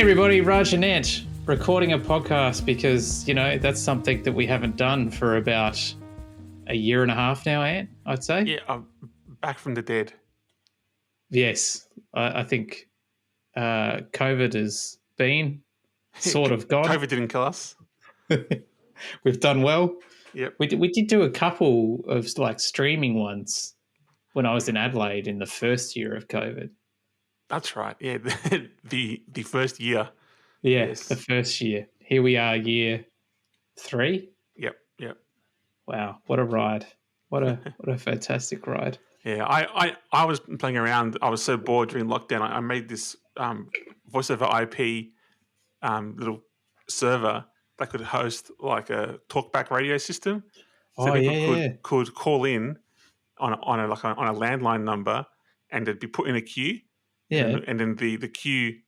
everybody, Raj and Ant recording a podcast because, that's something that we haven't done for about a year and a half now, Ant, I'd say. Yeah, I'm back from the dead. Yes, I think COVID has been sort of gone. COVID didn't kill us. We've done well. Yep. We did do a couple of streaming ones when I was in Adelaide in the first year of COVID. That's right. Yeah, the first year. Yeah, Yes. The first year. Here we are, year 3. Yep. Wow, what a ride! What a fantastic ride! Yeah, I was playing around. I was so bored during lockdown. I made this voice over IP little server that could host like a talkback radio system, so people could call in on a landline number, and it'd be put in a queue. Yeah, and then the queue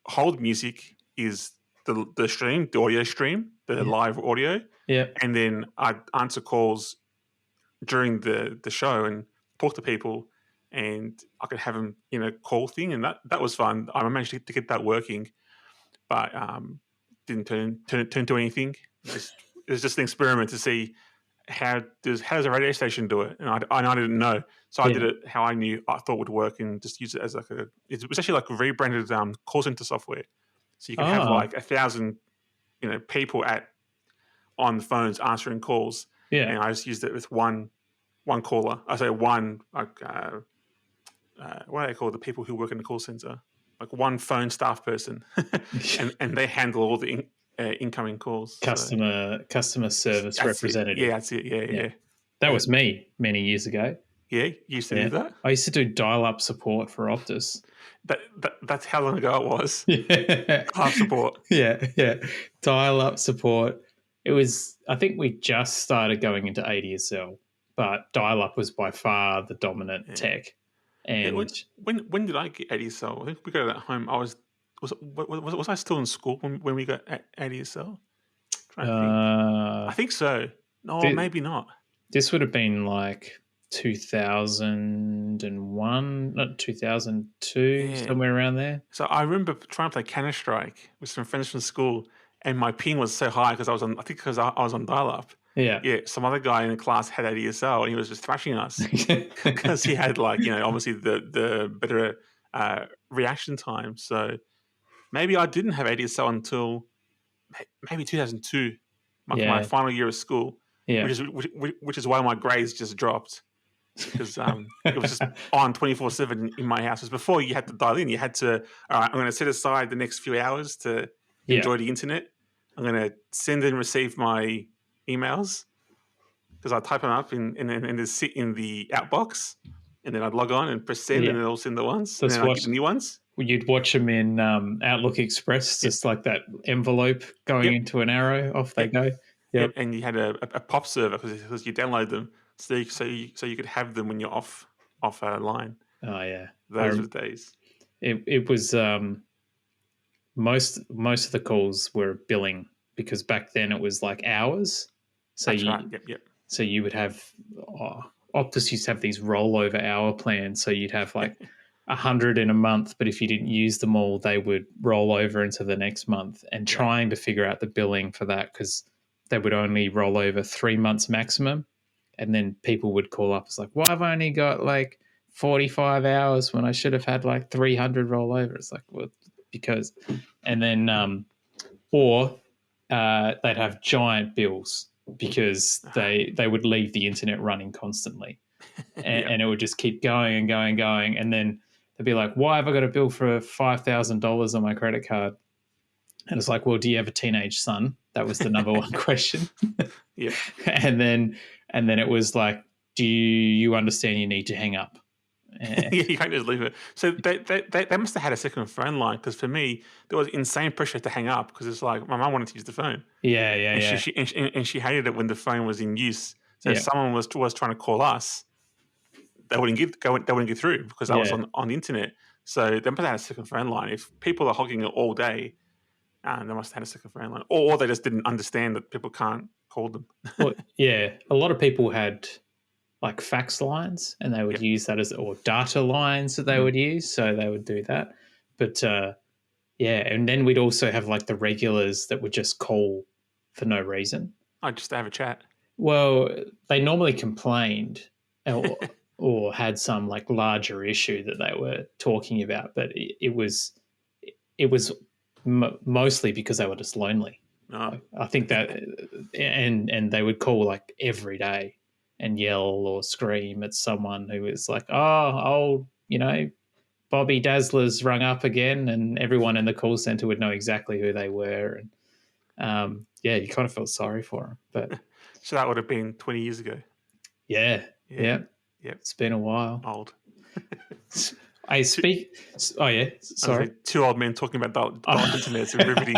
hold music is the stream, the audio stream, the live audio. Yeah, and then I'd answer calls during the show and talk to people, and I could have them in a call thing, and that was fun. I managed to get that working, but didn't turn into anything. It was just an experiment to see how does a radio station do it, and I didn't know, so I did it how I thought would work, and just use it as it was actually like a rebranded call center software, so you can have like 1,000 people on the phones answering calls. Yeah, and I just used it with one caller. I say one, like what do they call the people who work in the call center? Like one phone staff person, and they handle all the incoming calls. Customer service representative. Yeah, that's it. Yeah. That was me many years ago. Yeah, you used to do that? I used to do dial-up support for Optus. That's how long ago it was. Yeah. Dial-up support. Yeah. Dial-up support. It was, I think we just started going into ADSL, but dial-up was by far the dominant tech. And when did I get ADSL? I think we got it at home. Was I still in school when we got ADSL? I think so. No, maybe not. This would have been like 2001, not 2002, somewhere around there. So I remember trying to play Counter-Strike with some friends from school, and my ping was so high because I was on dial-up. Yeah. Some other guy in the class had ADSL, and he was just thrashing us because he had obviously the better reaction time. So maybe I didn't have ADSL until maybe 2002, my final year of school. Yeah. Which is why my grades just dropped, because it was just on 24/7 in my house. Because before you had to dial in, you had to. All right, I'm going to set aside the next few hours to enjoy the internet. I'm going to send and receive my emails, because I type them up and then sit in the outbox, and then I'd log on and press send, and then I'll send the ones, and then I'd get the new ones. You'd watch them in Outlook Express, just like that envelope going into an arrow. Off they go. Yep. And you had a pop server because you download them so you could have them when you're off a line. Oh yeah, those were the days. It was most of the calls were billing, because back then it was like hours. So That's right. Yep. So you would have Optus used to have these rollover hour plans. So you'd have like 100 in a month, but if you didn't use them all, they would roll over into the next month. And trying to figure out the billing for that, because they would only roll over 3 months maximum. And then people would call up. It's like, why have I only got like 45 hours when I should have had like 300 roll over? It's like, well, because, and then, or they'd have giant bills because they would leave the internet running constantly. And it would just keep going and going and going. And then they'd be like, why have I got a bill for $5,000 on my credit card? And it's like, well, do you have a teenage son? That was the number one question. Yeah. And then it was like, do you understand you need to hang up? You can't just leave it. So they must have had a second phone line, because for me, there was insane pressure to hang up, because it's like my mum wanted to use the phone. Yeah. She hated it when the phone was in use. So if someone was trying to call us, they wouldn't get through, because I was on the internet. So they must have had a second phone line. If people are hogging it all day, they must have had a second phone line, or they just didn't understand that people can't call them. Well, yeah, a lot of people had like fax lines, and they would use that or data lines that they would use, so they would do that. But Yeah, and then we'd also have like the regulars that would just call for no reason. I just have a chat. Well, they normally complained or had some like larger issue that they were talking about, but it was mostly because they were just lonely. No. I think that, and they would call like every day and yell or scream at someone who was like, oh, Bobby Dazzler's rung up again, and everyone in the call center would know exactly who they were, and you kind of felt sorry for them. But so that would have been 20 years ago. Yeah. Yep. It's been a while. Old. I speak. Oh yeah, sorry. Two old men talking about dark internet and riveting.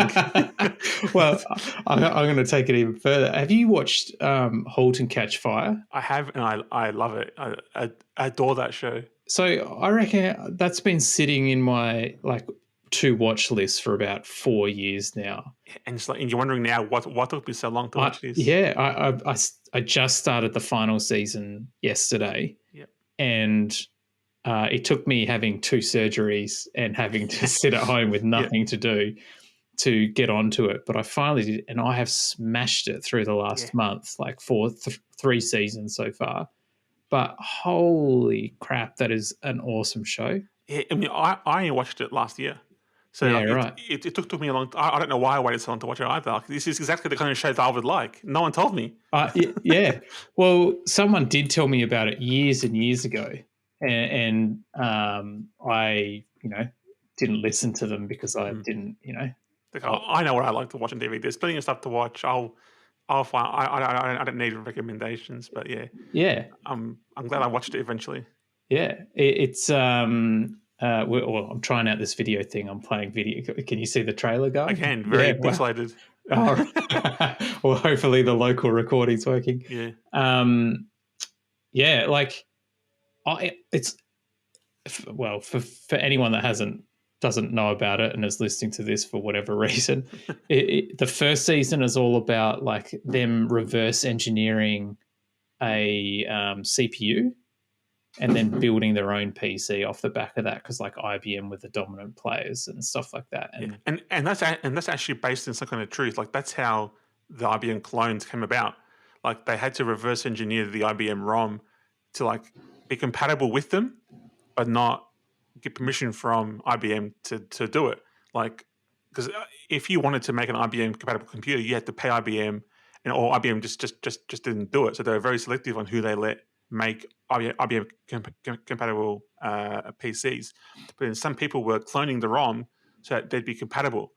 Well, I'm going to take it even further. Have you watched Halt and Catch Fire? I have, and I love it. I adore that show. So I reckon that's been sitting in my like to watch list for about 4 years now. And it's like, and you're wondering now what took me so long to watch this? Yeah, I just started the final season yesterday. Yep. And it took me having 2 surgeries and having to sit at home with nothing to do to get onto it. But I finally did, and I have smashed it through the last month, like 3 seasons so far. But holy crap, that is an awesome show. Yeah, I mean, I only watched it last year. So right. It took me a long time. I don't know why I waited so long to watch it either. Like, this is exactly the kind of show that I would like. No one told me. Yeah. Well, someone did tell me about it years and years ago. And I, didn't listen to them because I didn't, I know what I like to watch on TV. There's plenty of stuff to watch. I'll find. I don't need recommendations, but yeah. I'm glad I watched it eventually. Yeah, it's I'm trying out this video thing. I'm playing video. Can you see the trailer going? I can. Very pixelated. Well, hopefully the local recording's working. Yeah. Like for anyone that doesn't know about it and is listening to this for whatever reason, the first season is all about like them reverse engineering a CPU and then building their own PC off the back of that, because like IBM were the dominant players and stuff like that. And that's actually based in some kind of truth. Like that's how the IBM clones came about. Like they had to reverse engineer the IBM ROM to like be compatible with them, but not get permission from IBM to do it. Like, because if you wanted to make an IBM compatible computer, you had to pay IBM, or IBM just didn't do it. So they were very selective on who they let make IBM compatible PCs. But then some people were cloning the ROM so that they'd be compatible,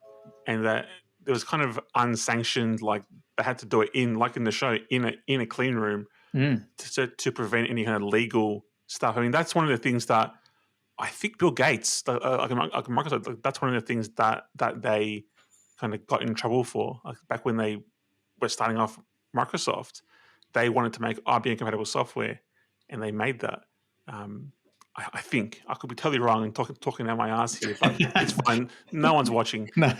and that there was kind of unsanctioned, like they had to do it in the show in a clean room to prevent any kind of legal stuff. I mean, that's one of the things that I think Bill Gates, like Microsoft, that's one of the things that they kind of got in trouble for. Like back when they were starting off Microsoft, they wanted to make IBM compatible software, and they made that. I think I could be totally wrong and talking out my ass here, but it's fine. No one's watching. No.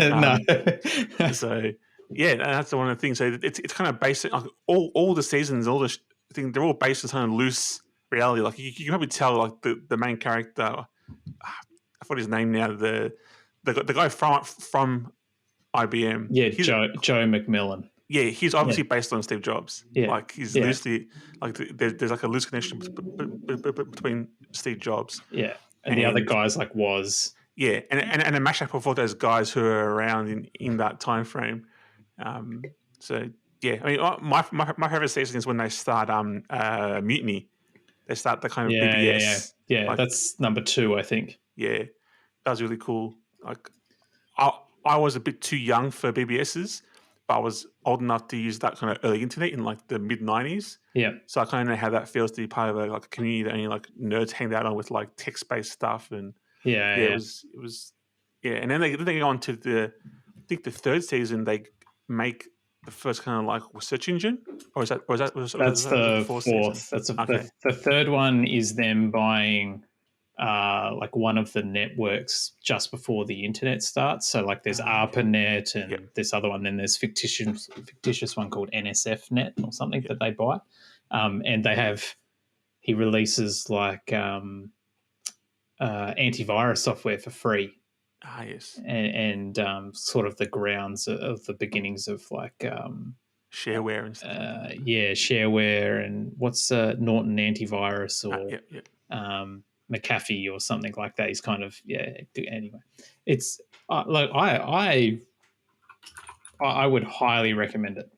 So yeah, that's one of the things. So it's kind of based like all the seasons, all the things. They're all based on kind of loose reality. Like you can probably tell, like the main character. I forgot his name now. The guy from IBM. Yeah, Joe McMillan. Yeah, he's obviously based on Steve Jobs. Yeah. Like he's loosely like there's like a loose connection between Steve Jobs. Yeah, and the other guys like was. Yeah, and a mashup of all those guys who are around in that time frame. So yeah, I mean, my favorite season is when they start Mutiny. They start the kind of BBS. Yeah, like, that's number 2, I think. Yeah, that was really cool. Like, I was a bit too young for BBSs, but I was old enough to use that kind of early internet in like the mid 90s. Yeah. So I kind of know how that feels to be part of a community that only like nerds hang out on with like text based stuff. And it was. And then they go on to I think the 3rd season, they make the first kind of like search engine, or that's the 4th. That's the 3rd one is them buying like one of the networks just before the internet starts. So like there's ARPANET and this other one, then there's fictitious one called NSFNet or something that they buy, and he releases like antivirus software for free. Yes. and sort of the grounds of the beginnings of like shareware and stuff like that. Shareware and what's Norton antivirus or Yep. McAfee or something like that. He's kind of Anyway, it's like I would highly recommend it.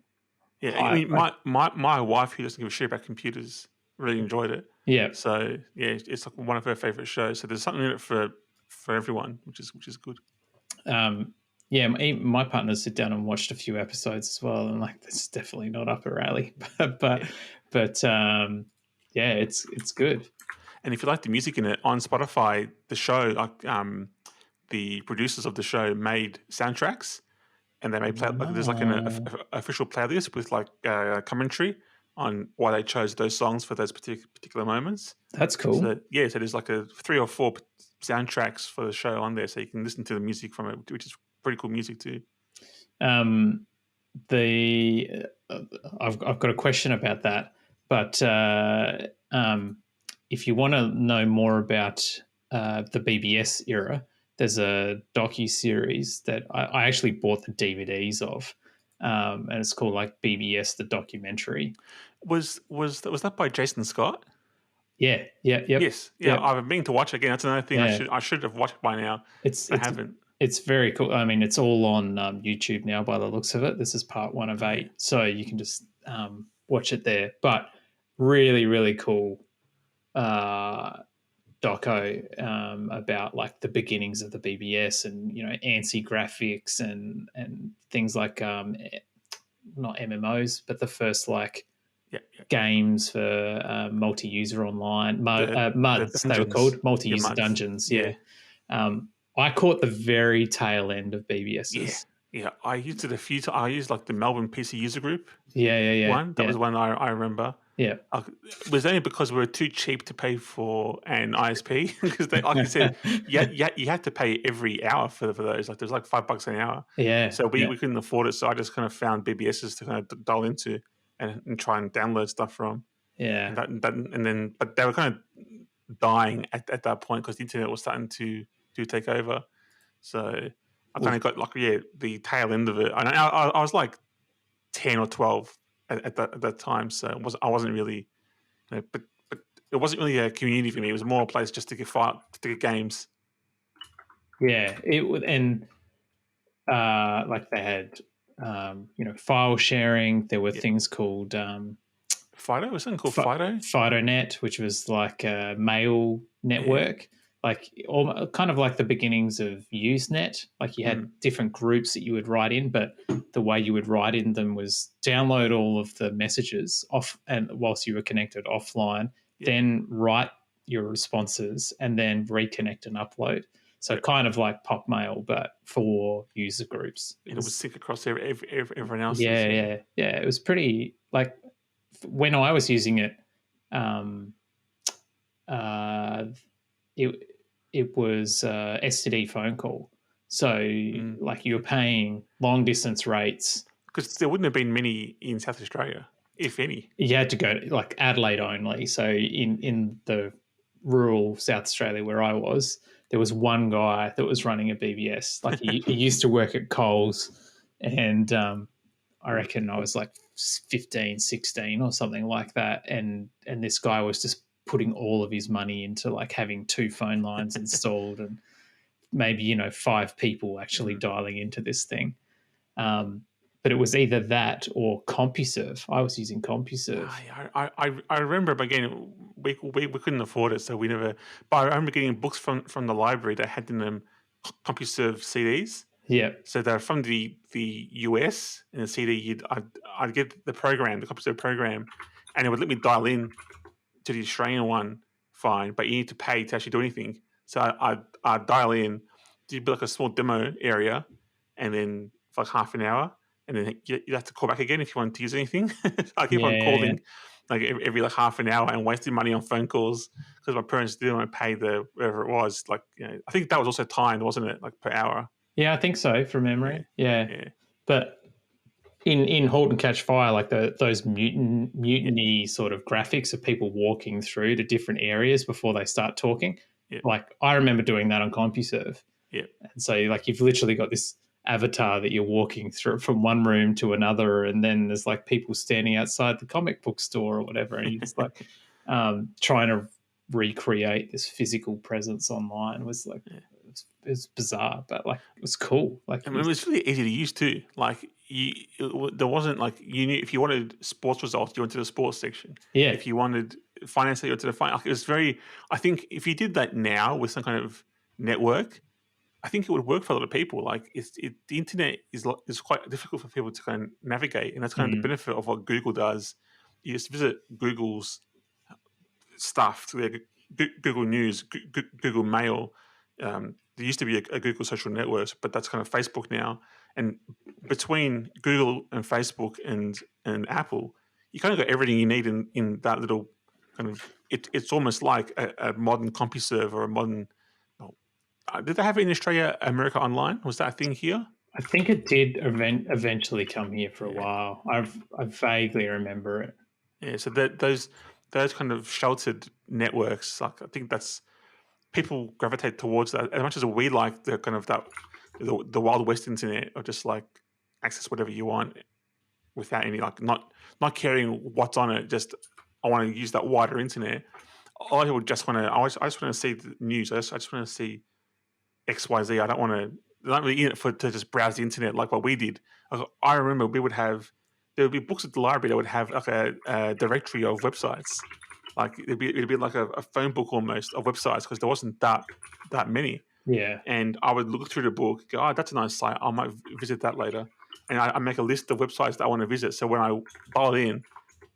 Yeah, I mean, my wife, who doesn't give a shit about computers, really enjoyed it. Yeah. So yeah, it's like one of her favorite shows. So there's something in it for everyone, which is good. My partners sit down and watched a few episodes as well, and like this is definitely not up her alley, but it's good. And if you like the music in it on Spotify, the show, like the producers of the show made soundtracks, and they made there's like an official playlist with like commentary on why they chose those songs for those particular moments. That's cool. So there's like 3 or 4 soundtracks for the show on there, so you can listen to the music from it, which is pretty cool music too. I've got a question about that, but if you want to know more about the BBS era, there's a docu-series that I actually bought the DVDs of, and it's called like BBS the documentary. Was that by Jason Scott? Yep. Yes, yeah. I've been to watch it again. That's another thing I should have watched by now. I haven't. It's very cool. I mean, it's all on YouTube now by the looks of it. This is part 1 of 8, so you can just watch it there. But really, really cool doco about like the beginnings of the BBS and ANSI graphics and things like not MMOs, but the first like games for multi-user online MUDs. They were called multi-user dungeons. Yeah. I caught the very tail end of BBSs. Yeah. I used it a few times. I used like the Melbourne PC user group. Yeah. One that was one I remember. Yeah, it was only because we were too cheap to pay for an ISP because, like you said, you had to pay every hour for those. Like there's like $5 an hour. Yeah. So we couldn't afford it. So I just kind of found BBSs to kind of dial into and try and download stuff from. Yeah. But they were kind of dying at that point because the internet was starting to take over. So I kind of got like the tail end of it. And I was like 10 or 12 at that time, so I wasn't really, but it wasn't really a community for me. It was more a place just to get games. Yeah, like they had, file sharing. There were things called Fido. Was something called Fido? FidoNet, which was like a mail network. Like kind of like the beginnings of Usenet. Like you had different groups that you would write in, but the way you would write in them was download all of the messages off, and whilst you were connected offline, then write your responses and then reconnect and upload. So kind of like pop mail, but for user groups. And it would sync across everyone else. Yeah. It was pretty, like when I was using it, it was STD phone call. So like you were paying long distance rates. Because there wouldn't have been many in South Australia, if any. You had to go to like Adelaide only. So in the rural South Australia where I was, there was one guy that was running a BBS. Like he used to work at Coles, and I reckon I was like 15, 16 or something like that. And this guy was just putting all of his money into like having 2 phone lines installed and maybe 5 people actually dialing into this thing. But it was either that or CompuServe. I was using CompuServe. I remember, but again, we couldn't afford it, so we never. But I remember getting books from the library that had in them CompuServe CDs. Yeah. So they're from the US, and the CD I'd get the program, the CompuServe program, and it would let me dial in to the Australian one, fine, but you need to pay to actually do anything. So I'd dial in, do like a small demo area, and then for like half an hour, and then you have to call back again if you want to use anything. I keep on calling like every like half an hour and wasting money on phone calls because my parents didn't want to pay the whatever it was. Like I think that was also timed, wasn't it? Like per hour. Yeah, I think so from memory. Yeah. But in Halt and Catch Fire, like those mutiny sort of graphics of people walking through to different areas before they start talking. Like I remember doing that on CompuServe. Yeah. And so like you've literally got this avatar that you're walking through from one room to another, and then there's like people standing outside the comic book store or whatever, and you're just like trying to recreate this physical presence online was like it was bizarre, but like it was cool. Like I mean, it was really easy to use too. Like there wasn't like you knew if you wanted sports results, you went to the sports section. Yeah. If you wanted finance, you went to the finance. Like, it was very. I think if you did that now with some kind of network, I think it would work for a lot of people. Like the internet is quite difficult for people to kind of navigate, and that's kind of the benefit of what Google does. You just visit Google's stuff to their Google News, Google Mail. There used to be a Google social network, but that's kind of Facebook now. And between Google and Facebook and Apple, you kind of got everything you need in that little kind of. It's almost like a modern CompuServe or a modern. Did they have it in Australia, America Online? Was that a thing here? I think it did eventually come here for a while. I vaguely remember it. Yeah, so those kind of sheltered networks, like I think that's people gravitate towards that as much as we like the kind of the Wild West internet, or just like access whatever you want without any like not caring what's on it. Just I want to use that wider internet. A lot of people just want to. I just want to see the news. I just want to see XYZ. I don't want to. They're not really in it to just browse the internet like what we did. I remember there would be books at the library that would have like a directory of websites. Like it'd be like a phone book almost of websites, because there wasn't that many. Yeah. And I would look through the book, go, oh, that's a nice site. I might visit that later. And I make a list of websites that I want to visit. So when I dialed in,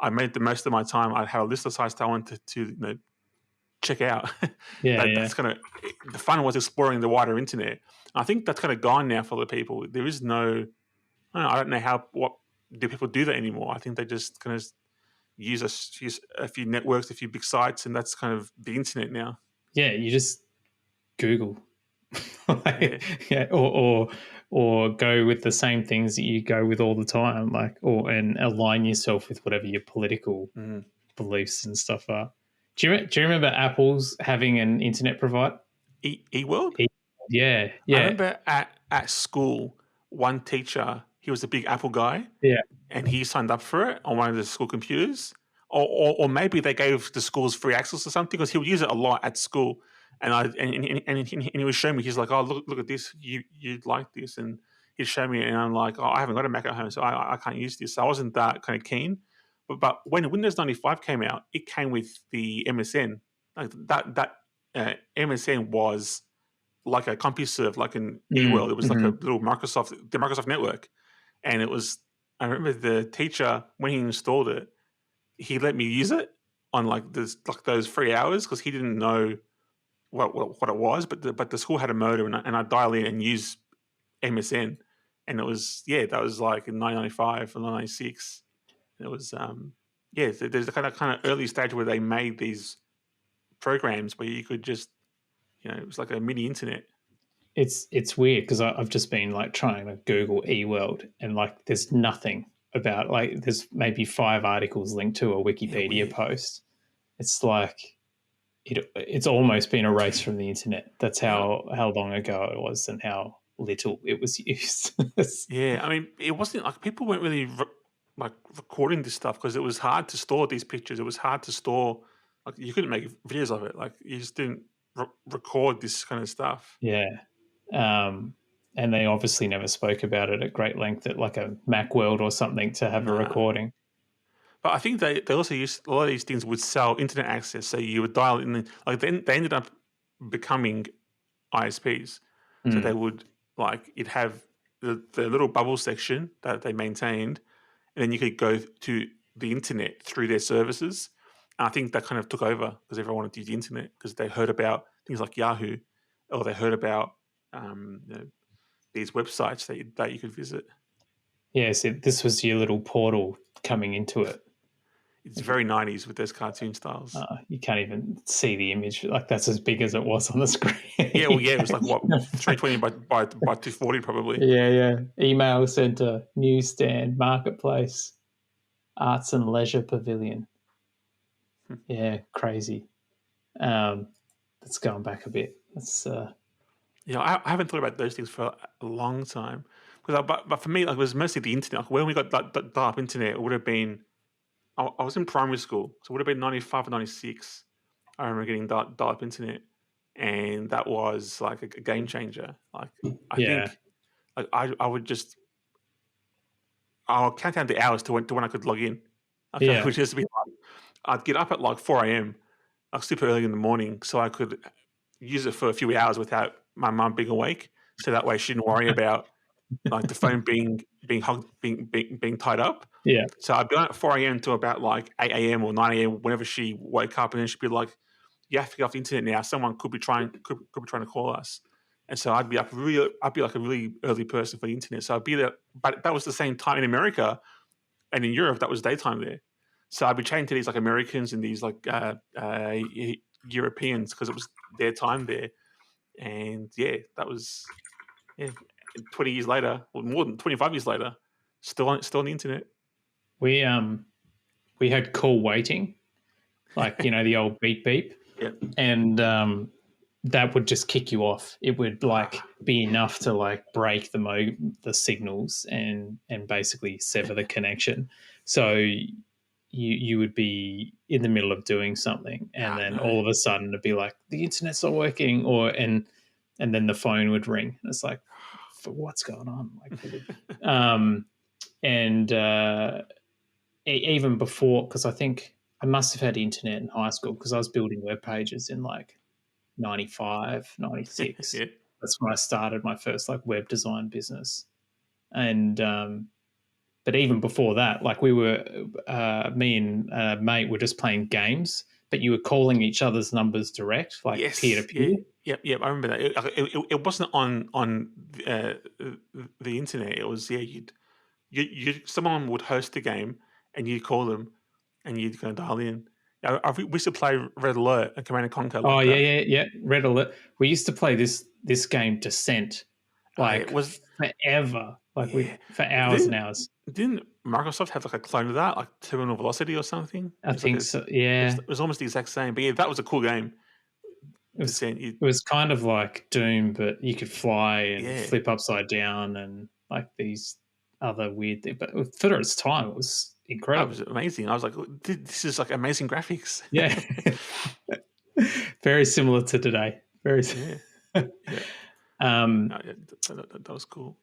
I made the most of my time. I'd have a list of sites that I wanted to check out. That's kind of the fun was exploring the wider internet. And I think that's kind of gone now for the people. There is no, I don't know what do people do that anymore. I think they just kind of use a few networks, a few big sites, and that's kind of the internet now. Yeah, you just Google, or go with the same things that you go with all the time, like and align yourself with whatever your political beliefs and stuff are. Do you remember Apple's having an internet provider? eWorld? Yeah. I remember at school, one teacher, he was a big Apple guy. Yeah. And he signed up for it on one of the school computers. Or maybe they gave the schools free access or something, because he would use it a lot at school. And he was showing me, he's like, oh, look at this, you'd like this. And he'd show me, and I'm like, oh, I haven't got a Mac at home, so I can't use this. So I wasn't that kind of keen. But when Windows 95 came out, it came with the MSN. Like that MSN was like a CompuServe, like an eWorld. It was like a little the Microsoft network. And it was, I remember the teacher, when he installed it, he let me use it on like those 3 hours, because he didn't know what it was. But the school had a modem, and I dial in and use MSN, and it was that was like in 1995 or 1996. And it was there's a kind of early stage where they made these programs where you could just it was like a mini internet. It's weird, because I've just been like trying to Google eWorld, and like there's nothing about, like there's maybe 5 articles linked to a Wikipedia post. It's like it's almost been erased from the internet. That's how long ago it was and how little it was used. Yeah, I mean, it wasn't like people weren't really like recording this stuff, because it was hard to store these pictures. It was hard to store, like you couldn't make videos of it. Like you just didn't record this kind of stuff. Yeah. And they obviously never spoke about it at great length at like a Macworld or something to have a recording. But I think they also used, a lot of these things would sell internet access. So you would dial in, like they ended up becoming ISPs. So they would, like, you'd have the little bubble section that they maintained, and then you could go to the internet through their services. And I think that kind of took over, because everyone wanted to use the internet, because they heard about things like Yahoo, or they heard about these websites that you could visit. Yeah, so this was your little portal coming into it. It's very 90s with those cartoon styles. You can't even see the image. Like that's as big as it was on the screen. Yeah, it was like what 320 by 240 probably. Yeah. Email center, newsstand, marketplace, arts and leisure pavilion. Yeah, crazy. That's going back a bit. That's I haven't thought about those things for a long time. But for me, like, it was mostly the internet. Like, when we got that dial-up internet, it would have been I was in primary school, so it would have been 95 or 96. I remember getting dial-up internet, and that was like a game changer. Like, I Yeah. think like I would just I'll count down the hours to when I could log in. Like, I Yeah. would just be like, I'd get up at like 4 a.m., like super early in the morning, so I could use it for a few hours without my mum being awake. So that way she didn't worry about like the phone being hugged, being tied up. Yeah. So I'd be on at 4 a.m. to about like 8 a.m. or 9 a.m. whenever she woke up, and then she'd be like, "You have to get off the internet now. Someone could be trying to call us." And so I'd be like a really early person for the internet. So I'd be there, but that was the same time in America and in Europe. That was daytime there. So I'd be chatting to these like Americans and these like Europeans because it was their time there. And yeah, that was 20 years later, or more than 25 years later, still on the internet. We had call waiting, like the old beep beep, Yeah. and that would just kick you off. It would like be enough to like break the signals and basically sever the connection. So you would be in the middle of doing something, and then all of a sudden it'd be like the internet's not working, and then the phone would ring. And it's like, what's going on? Like, and even before, because I think I must have had internet in high school because I was building web pages in like 95, 96. Yeah. That's when I started my first like web design business. And but even before that, like we were me and mate were just playing games, but you were calling each other's numbers direct, like peer to peer. Yep. I remember that. It wasn't on the internet. It was you someone would host the game and you'd call them and you'd go dial in. We used to play Red Alert and Command and Conquer Oh like that. yeah. Red Alert. We used to play this game Descent, like It was forever, like for hours and didn't hours. didn't Microsoft have like a clone of that, like Terminal Velocity or something? I think so. Yeah, It was almost the exact same. But yeah, that was a cool game. it was kind of like Doom, but you could fly and flip upside down and like these other weird things. But for its time, it was incredible. That was amazing. I was like, this is like amazing graphics. Yeah. Very similar to today. Very similar. Yeah. That was cool.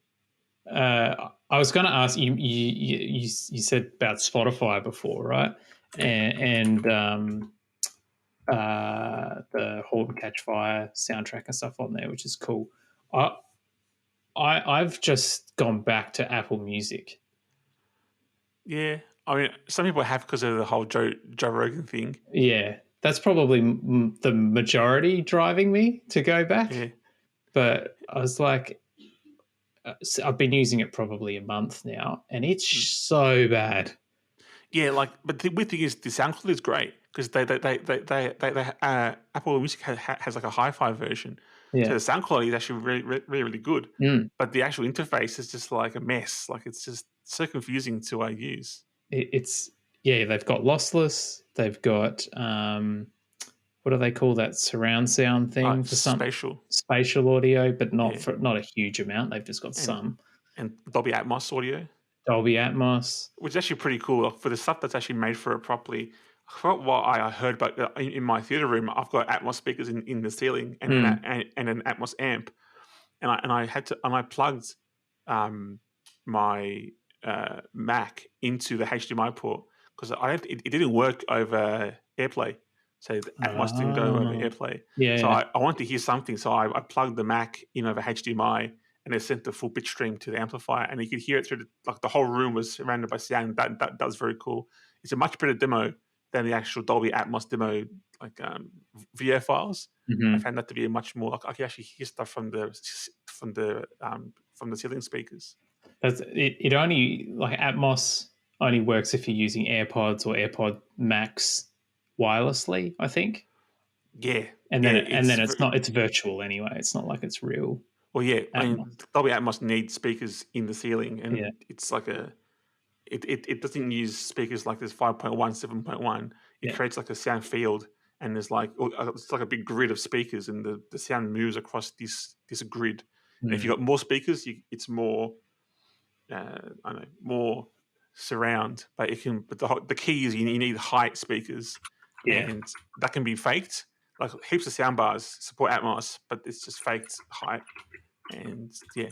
I was going to ask you. You said about Spotify before, right? And the Halt and Catch Fire soundtrack and stuff on there, which is cool. I've just gone back to Apple Music. Yeah, I mean, some people have because of the whole Joe Rogan thing. Yeah, that's probably the majority driving me to go back. Yeah. But I was like, I've been using it probably a month now, and it's so bad. Yeah, like, but the weird thing is the sound quality is great because Apple Music has like a hi-fi version, so the sound quality is actually really good. But the actual interface is just like a mess. Like, it's just so confusing to use. They've got lossless. They've got what do they call that surround sound thing for some spatial audio, but not a huge amount. They've just got some and Dolby Atmos audio. Dolby Atmos, which is actually pretty cool. Like, for the stuff that's actually made for it properly. I forgot what I heard, but in my theater room, I've got Atmos speakers in the ceiling and an Atmos amp, and I plugged my Mac into the HDMI port because it didn't work over AirPlay, so the Atmos didn't go over AirPlay. So I wanted to hear something, so I plugged the Mac in over HDMI. And they sent the full bit stream to the amplifier, and you could hear it through the whole room was surrounded by sound. That was very cool. It's a much better demo than the actual Dolby Atmos demo, like video files. I found that to be a much more. I can actually hear stuff from the ceiling speakers. It only like Atmos only works if you're using AirPods or AirPod Max wirelessly, I think. Yeah, and then it's virtual anyway. It's not like it's real. Well, yeah, I mean, Dolby Atmos needs speakers in the ceiling, and it's like it doesn't use speakers like this 5.1, 7.1. It creates like a sound field, and there's like it's like a big grid of speakers, and the sound moves across this grid. And if you've got more speakers, it's more I don't know, more surround. But it can. But the key is you need height speakers, and that can be faked. Like heaps of sound bars support Atmos, but it's just faked height. And yeah.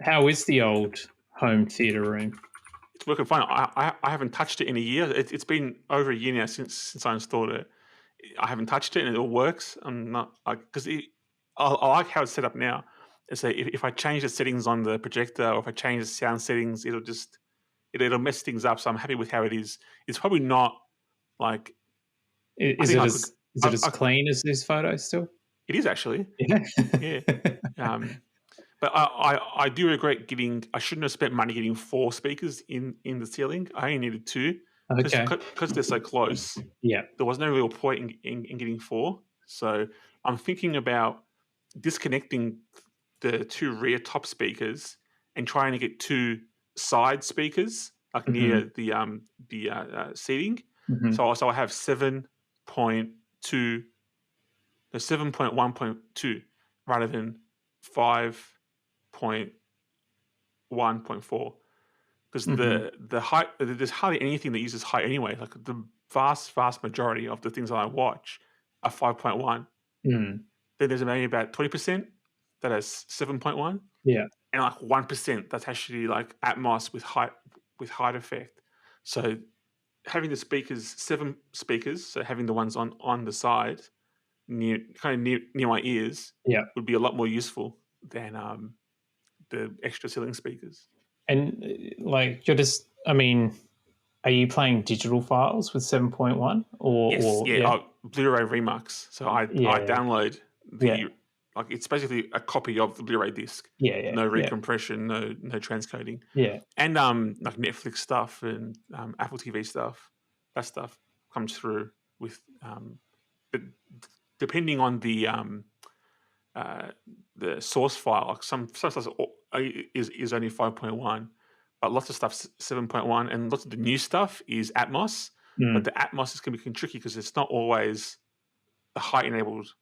How is the old home theater room? It's working fine. I haven't touched it in a year. It's been over a year now since I installed it. I haven't touched it, and it all works. I'm not because I like how it's set up now. It's like if I change the settings on the projector, or if I change the sound settings, it'll mess things up. So I'm happy with how it is. It's probably not like. Is it as clean as this photo still? It is actually. Yeah. Yeah. But I do regret I shouldn't have spent money getting 4 speakers in the ceiling. I only needed 2 because they're so close. Yeah. There was no real point in getting 4. So I'm thinking about disconnecting the 2 rear top speakers and trying to get 2 side speakers like near the seating. So I have 7.1.2 rather than 5.1.4 because the height, there's hardly anything that uses height anyway. Like the vast majority of the things that I watch are 5.1. Then there's maybe about 20% that has 7.1. Yeah, and like 1% that's actually like Atmos with height effect. So having the 7 speakers, so having the ones on the side near my ears, would be a lot more useful than the extra ceiling speakers. And like are you playing digital files with 7.1 or? Yes, or Blu-ray Remux. So I download like it's basically a copy of the Blu-ray disc. No recompression, no transcoding. And like Netflix stuff and Apple TV stuff. That stuff comes through with but depending on the source file, like some stuff is only 5.1, but lots of stuff's 7.1, and lots of the new stuff is Atmos. But the Atmos is going to be tricky because it's not always the height enabled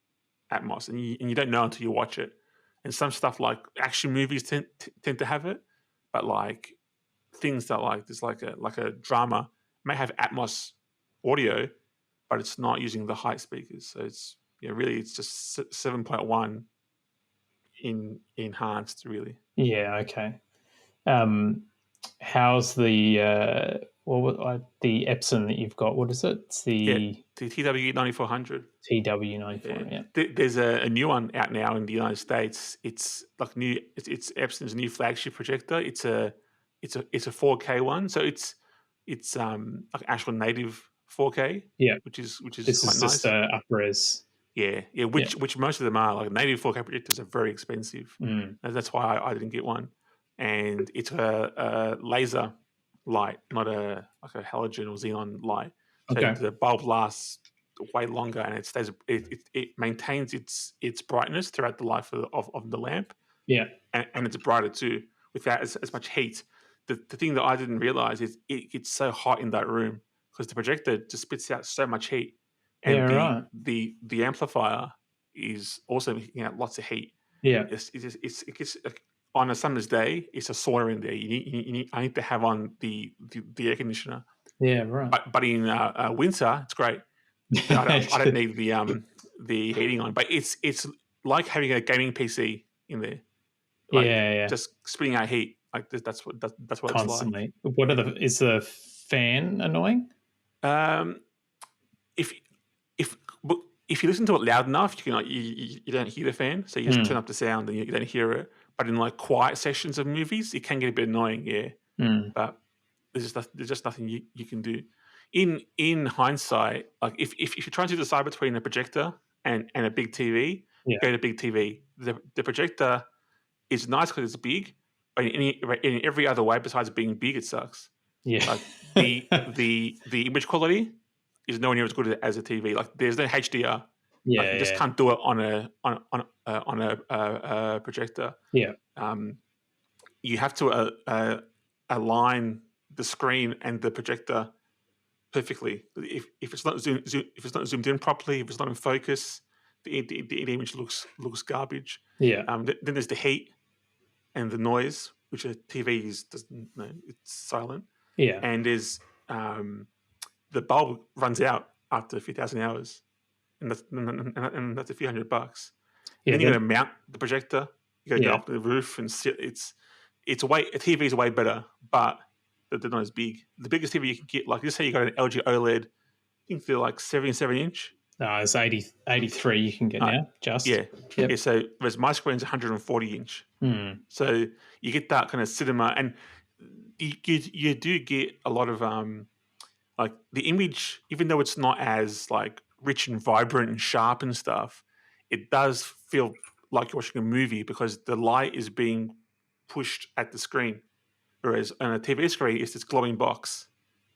Atmos, and you don't know until you watch it. And some stuff like action movies tend to have it, but like things that like there's like a drama may have Atmos audio, but it's not using the height speakers. So it's really it's just 7.1 enhanced really. Yeah. Okay. How's the the Epson that you've got? What is it? It's the TW9400. TW94. Yeah. There's a new one out now in the United States. It's like new. It's Epson's new flagship projector. It's a 4K one. So it's like actual native 4K. Yeah. Which is this quite is nice. Just upres. Yeah. Which most of them are. Like native 4K projectors are very expensive. And that's why I didn't get one. And it's a laser light, not a halogen or xenon light. So the bulb lasts way longer, and it stays. It maintains its brightness throughout the life of the lamp. Yeah, and it's brighter too, without as much heat. The thing that I didn't realize is it gets so hot in that room because the projector just spits out so much heat, and the amplifier is also making out lots of heat. Yeah, it gets on a summer's day, it's a sauna in there. I need to have on the air conditioner. Yeah, right. But in winter, it's great. I don't need the heating on. But it's like having a gaming PC in there. Like, just spitting out heat. Like that's what constantly. It's like. Is the fan annoying? If you listen to it loud enough, you don't hear the fan, so you just turn up the sound and you don't hear it. But in like quiet sections of movies, it can get a bit annoying, But there's just nothing you can do. In hindsight, like if you're trying to decide between a projector and a big TV, go to big TV. The projector is nice because it's big, but in every other way besides being big, it sucks. Yeah, like the image quality is nowhere near as good as a TV. Like there's no HDR. Yeah, you just can't do it on a projector. Yeah, you have to align the screen and the projector perfectly. If it's not zoomed in properly, if it's not in focus, the image looks garbage. Yeah. Then there's the heat and the noise, which a TV doesn't. No, it's silent. Yeah. And there's the bulb runs out after a few thousand hours, and that's a few $100. Yeah. Then you got to mount the projector. You got to go up to the roof and sit. A TV is way better, but they're not as big. The biggest TV you can get, like, let's say you got an LG OLED, I think they're like 77-inch. No, it's 83 you can get now, just. Yeah. Yep. Yeah, so whereas my screen's 140-inch. So you get that kind of cinema, and you do get a lot of, like, the image, even though it's not as, like, rich and vibrant and sharp and stuff, it does feel like you're watching a movie because the light is being pushed at the screen. Whereas on a TV screen, it's this glowing box.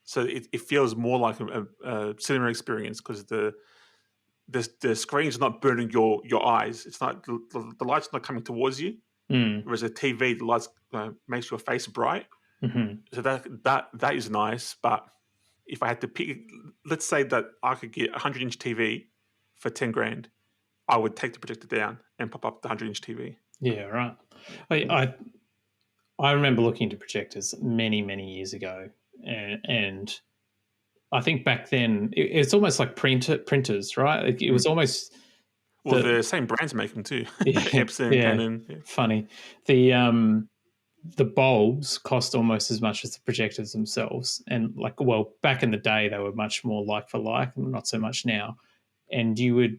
So it feels more like a cinema experience because the screen's not burning your eyes. It's not the light's not coming towards you. Whereas a TV, the light makes your face bright. So that is nice. But if I had to pick, let's say that I could get a 100-inch TV for 10 grand, I would take the projector down and pop up the 100-inch TV. Yeah, right. I remember looking into projectors many, many years ago, and I think back then it's almost like printers, right? It was almost the same brands make them too. Epson, Canon. Yeah. Funny. The bulbs cost almost as much as the projectors themselves, and back in the day they were much more like for like, not so much now. And you would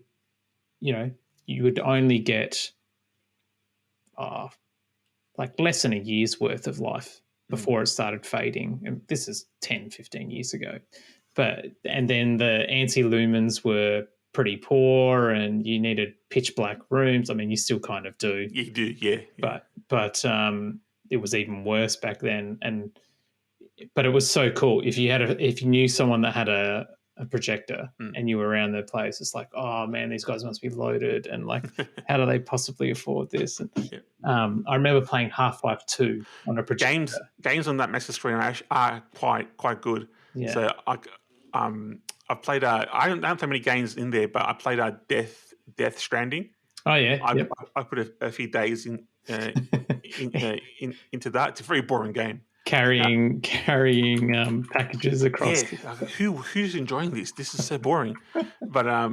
only get like less than a year's worth of life before it started fading. And this is 10, 15 years ago. And then the anti-lumens were pretty poor and you needed pitch black rooms. I mean, you still kind of do. You do, yeah. But it was even worse back then. But it was so cool. If you knew someone that had a projector and you were around their place, it's like, oh man, these guys must be loaded, and like, how do they possibly afford this? And I remember playing Half-Life 2 on a projector. Games on that massive screen are quite good. Yeah. So I've played I don't have many games in there, but I played Death Stranding. Oh yeah, I put a few days into that. It's a very boring game. Carrying packages across. Yeah, who's enjoying this? This is so boring. But I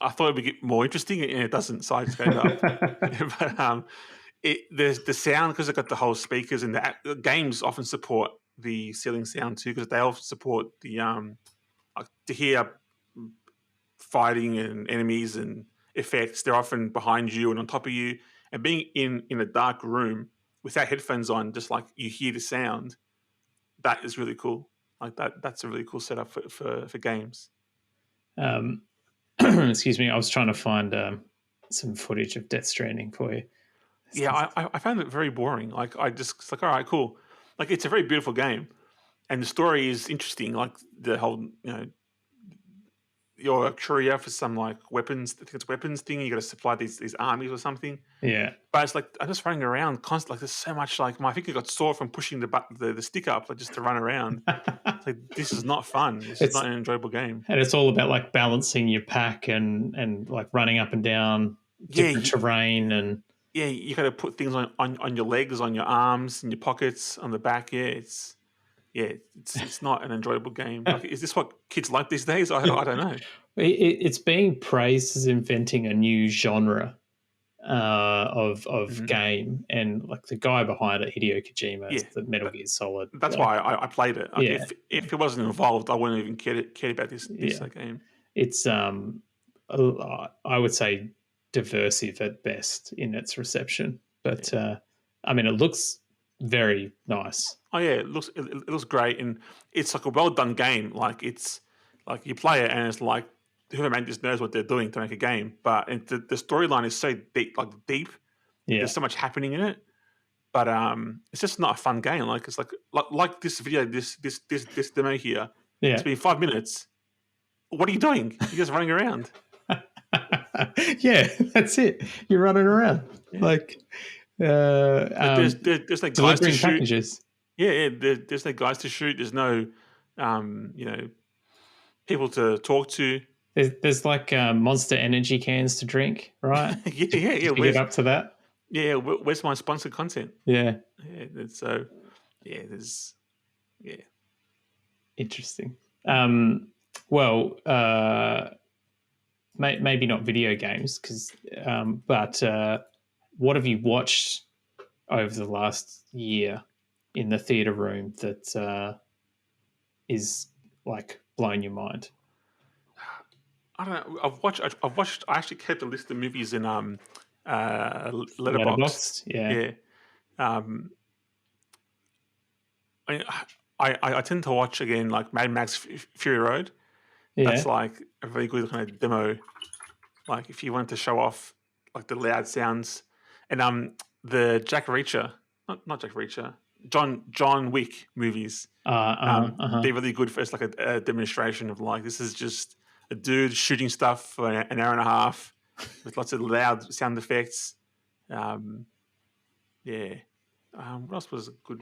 thought it would get more interesting, and it doesn't. So I just gave up. But there's the sound, because they've got the whole speakers, and the games often support the ceiling sound too, because they often support the to hear fighting and enemies and effects. They're often behind you and on top of you, and being in a dark room without headphones on, just like you hear the sound, that is really cool. Like that's a really cool setup for games. Excuse me, I was trying to find some footage of Death Stranding for you. Yeah, I found it very boring. Like it's like, all right, cool. Like, it's a very beautiful game, and the story is interesting. Like the whole, you're a courier for some like weapons. I think it's weapons thing. You got to supply these armies or something. Yeah. But it's like I'm just running around constantly. Like, there's so much. Like my finger got sore from pushing the stick up, like, just to run around. It's like, this is not fun. This is not an enjoyable game. And it's all about like balancing your pack and like running up and down different terrain and. Yeah, you got to put things on your legs, on your arms, in your pockets, on the back. Yeah, it's not an enjoyable game. Like, is this what kids like these days? I don't know. It's being praised as inventing a new genre of game, and like the guy behind it, Hideo Kojima, the Metal Gear Solid. That's why I played it. Like, if it wasn't involved, I wouldn't even care about this game. It's I would say diversive at best in its reception, but I mean, it looks very nice. Oh yeah, it looks great, and it's like a well done game. Like, it's like you play it and it's like whoever made this knows what they're doing to make a game. But the storyline is so deep. Yeah, there's so much happening in it. But it's just not a fun game. Like, it's like this video, this demo here. Yeah, it's been 5 minutes. What are you doing? You're just running around. Yeah, that's it. You're running around like there's like guys to shoot. Packages. Yeah, there's like guys to shoot. There's no people to talk to. There's like Monster Energy cans to drink, right? Yeah. Did you get up to that? Yeah, where's my sponsored content? Yeah. So, there's interesting. Well, maybe not video games, but what have you watched over the last year in the theater room that is like blowing your mind? I don't know. I've watched. I actually kept a list of movies in Letterboxd. Letterboxd, yeah. Yeah. I tend to watch again like Mad Max Fury Road. Yeah. That's like a very good kind of demo. Like if you wanted to show off like the loud sounds, and the Jack Reacher, not Jack Reacher, John Wick movies. They're really good for it's like a demonstration of like this is just a dude shooting stuff for an hour and a half with lots of loud sound effects. What else was a good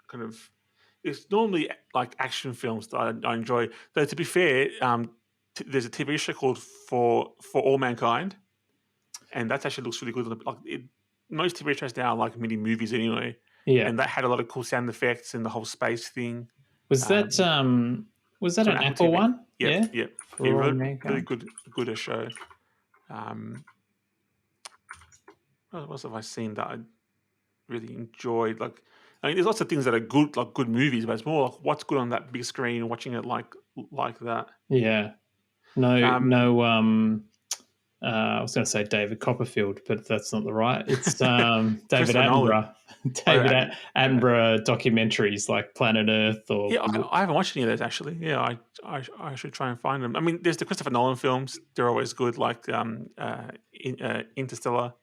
kind of? It's normally like action films that I enjoy. Though to be fair, there's a TV show called For All Mankind, and that actually looks really good. Most TV shows now are like mini movies anyway. Yeah, and that had a lot of cool sound effects and the whole space thing. Was that an Apple TV. one? Yeah. Really good show. What else have I seen that I really enjoyed? Like, I mean, there's lots of things that are good, like good movies, but it's more like what's good on that big screen, watching it like that. Yeah. I was going to say David Copperfield, but that's not the right. It's David Attenborough. David Attenborough documentaries like Planet Earth or I haven't watched any of those actually. Yeah, I should try and find them. I mean, there's the Christopher Nolan films; they're always good, like Interstellar.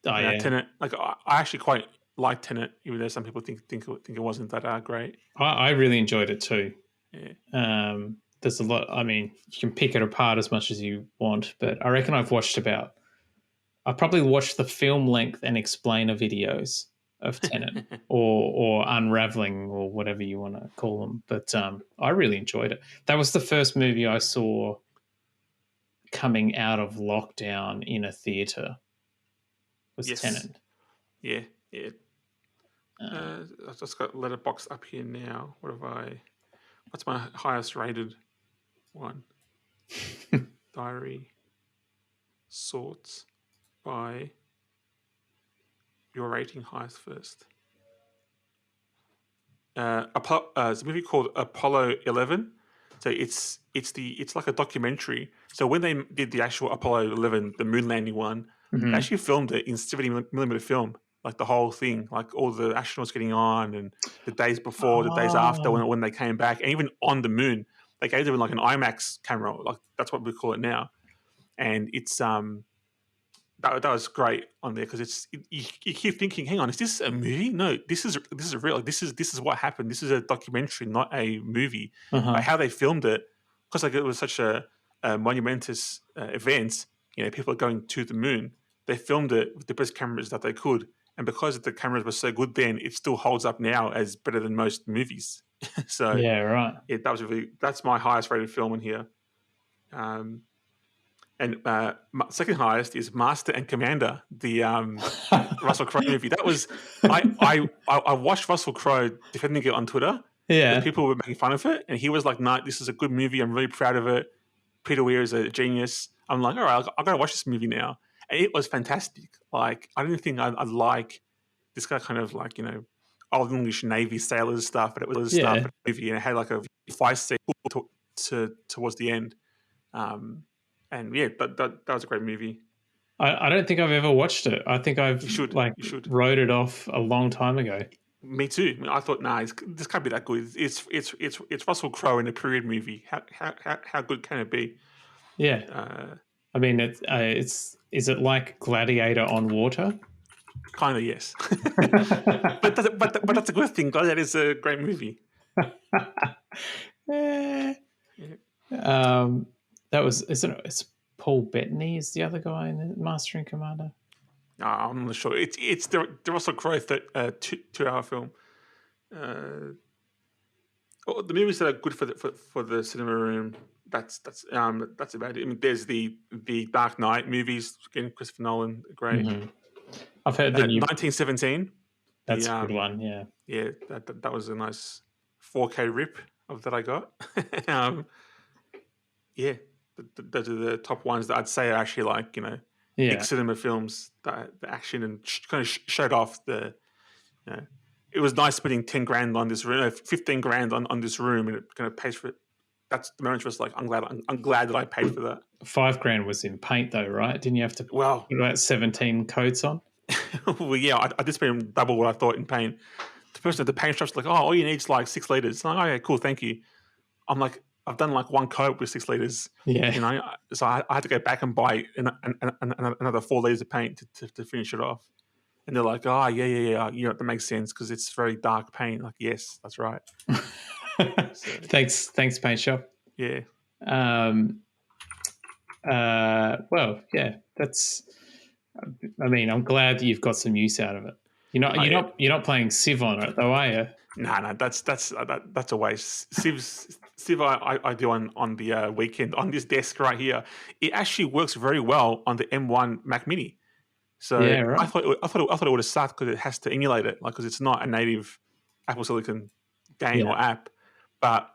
Oh yeah, Tenet. Like I actually quite like Tenet, even though some people think it wasn't that great. I really enjoyed it too. Yeah. There's a lot. I mean, you can pick it apart as much as you want, but I reckon I probably watched the film length and explainer videos of Tenet or Unraveling or whatever you want to call them. But I really enjoyed it. That was the first movie I saw coming out of lockdown in a theater. Was Tenet. Yeah. I've just got Letterboxd up here now. What's my highest rated one? Diary sorts by your rating highest first. It's a movie called Apollo 11. So it's like a documentary. So when they did the actual Apollo 11, the moon landing one, they actually filmed it in 70mm film, like the whole thing, like all the astronauts getting on, and the days before, the days after, when they came back, and even on the moon, they gave them like an IMAX camera, like that's what we call it now, and it's that was great on there because you keep thinking, hang on, is this a movie? No, this is real. Like, this is what happened. This is a documentary, not a movie. Like how they filmed it, because like it was such a monumentous event. People are going to the moon. They filmed it with the best cameras that they could, and because the cameras were so good then, it still holds up now as better than most movies. So yeah, right. Yeah, that's my highest rated film in here. And my second highest is Master and Commander, the Russell Crowe movie. That was I watched Russell Crowe defending it on Twitter. Yeah, people were making fun of it, and he was like, "No, this is a good movie. I'm really proud of it. Peter Weir is a genius." I'm like, "All right, I gotta watch this movie now." And it was fantastic. Like I didn't think I'd like this kind of like old English Navy sailors stuff, but it was stuff in the movie, and it had like a fight scene towards the end. And yeah, that was a great movie. I don't think I've ever watched it. I think you should. Wrote it off a long time ago. Me too. I thought, this can't be that good. It's Russell Crowe in a period movie. How good can it be? Yeah. I mean, is it like Gladiator on water? Kind of, yes. but that's a good thing. Gladiator is a great movie. It's Paul Bettany is the other guy in the Master and Commander. No, I'm not sure. It's the Russell Crowe 2-hour film. The movies that are good for the cinema room. that's about it. I mean, there's the Dark Knight movies, again, Christopher Nolan, great. Mm-hmm. I've heard the new 1917. That's a good one. Yeah, that was a nice 4K rip of that I got. Those are the top ones that I'd say are actually like big cinema films that the action and kind of showed off the. It was nice spending 10 grand on this room, 15 grand on this room, and it kind of pays for it. That's the moment was like, I'm glad that I paid for that. $5,000 was in paint though, right? Didn't you have to put about 17 coats on? Well, yeah, I did spend double what I thought in paint. The person at the paint shop's like, oh, all you need is like 6 liters. I'm like, okay, cool, thank you. I'm like, I've done like one coat with 6 liters. Yeah. So I had to go back and buy another 4 liters of paint to finish it off. And they're like, oh, yeah. That makes sense because it's very dark paint. Like, yes, that's right. Thanks, paint shop. Yeah. Well, yeah, that's. I mean, I'm glad that you've got some use out of it. You're not playing Civ on it though, are you? No, that's a waste. Civ I do on the weekend on this desk right here. It actually works very well on the M1 Mac Mini. So yeah, right. I thought it would have sucked because it has to emulate it, like because it's not a native Apple Silicon game or app. But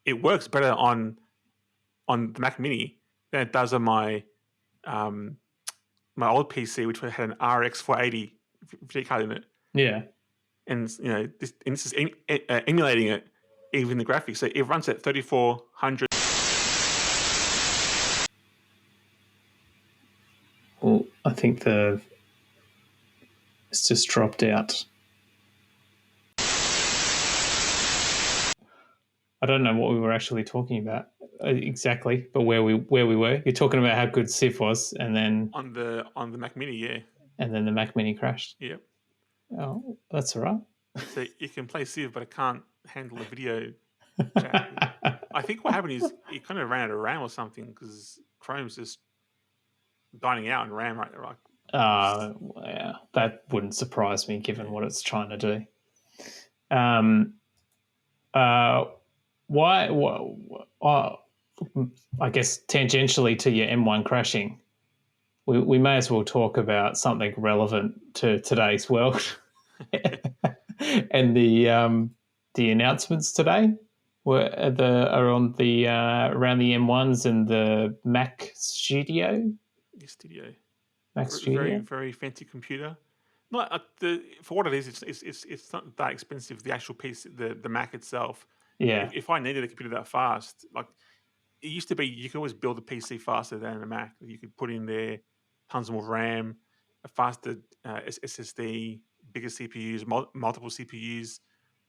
it works better on the Mac Mini than it does on my my old PC, which had an RX 480 video card in it. Yeah, and this is emulating it, even the graphics. So it runs at 3400. Well, I think it's just dropped out. I don't know what we were actually talking about exactly, but where we were. You're talking about how good Civ was, and then on the Mac Mini, yeah. And then the Mac Mini crashed. Yep. Oh, that's all right. So you can play Civ, but it can't handle the video chat. I think what happened is it kind of ran out of RAM or something because Chrome's just dining out in RAM right there. Yeah, that wouldn't surprise me given what it's trying to do. Why? I guess tangentially to your M1 crashing, we may as well talk about something relevant to today's world. And the announcements today are on the around the M1s and the Mac Studio. Mac Studio, very very fancy computer. Not for what it is. It's not that expensive. The actual piece, the Mac itself. Yeah. If I needed a computer that fast, like it used to be, you could always build a PC faster than a Mac. You could put in there tons more RAM, a faster SSD, bigger CPUs, multiple CPUs.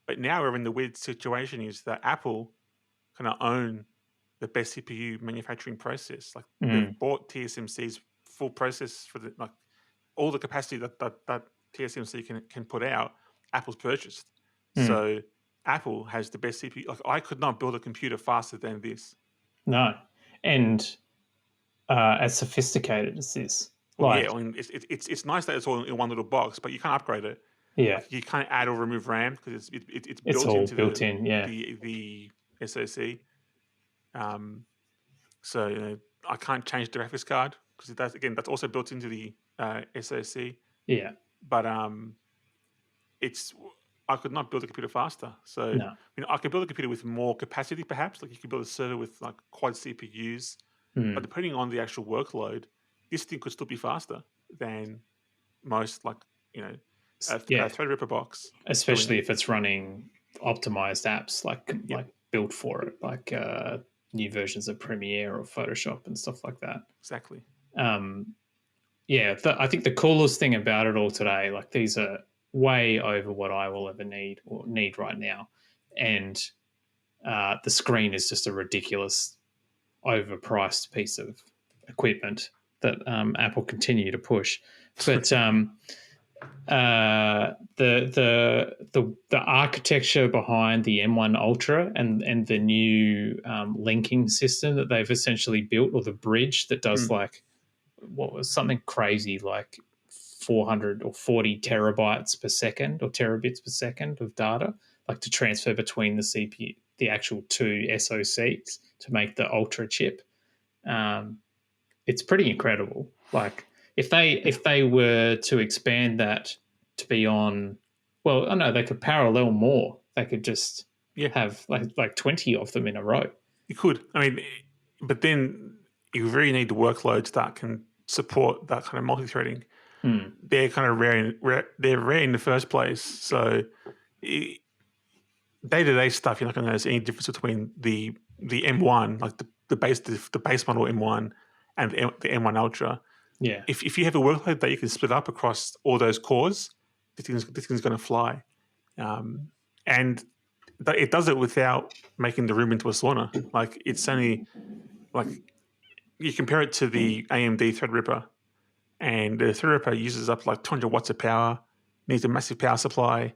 But now we're in the weird situation is that Apple kind of own the best CPU manufacturing process. Like they've bought TSMC's full process for all the capacity that TSMC can put out. Apple's purchased, so Apple has the best CPU. Like I could not build a computer faster than this. No, and as sophisticated as this. Well, yeah, I mean, it's nice that it's all in one little box, but you can't upgrade it. Yeah, like you can't add or remove RAM because it's built in. Yeah, the SoC. So I can't change the graphics card because that's also built into the SoC. Yeah, but I could not build a computer faster. So no. I could build a computer with more capacity, perhaps. Like you could build a server with like quad CPUs, but depending on the actual workload, this thing could still be faster than most Threadripper box. Especially if it's running optimized apps like built for it, like new versions of Premiere or Photoshop and stuff like that. Exactly. I think the coolest thing about it all today, like these are way over what I will ever need right now. And the screen is just a ridiculous, overpriced piece of equipment that Apple continue to push. But the architecture behind the M1 Ultra and the new linking system that they've essentially built, or the bridge that does like what was something crazy like 400 or 40 terabytes per second or terabits per second of data, like to transfer between the the actual 2 SoCs to make the Ultra chip. It's pretty incredible. Like if they were to expand that to be on, well, I know they could parallel more. They could just have like 20 of them in a row. You could. I mean, but then you really need the workloads that can support that kind of multi-threading. They're kind of rare. They're rare in the first place. So day-to-day stuff, you're not going to notice any difference between the M1, like the base model M1 and the M1 Ultra. Yeah. If you have a workload that you can split up across all those cores, this thing's going to fly. And it does it without making the room into a sauna. Like it's only like you compare it to the AMD Threadripper, and the Threadripper uses up like 200 watts of power, needs a massive power supply.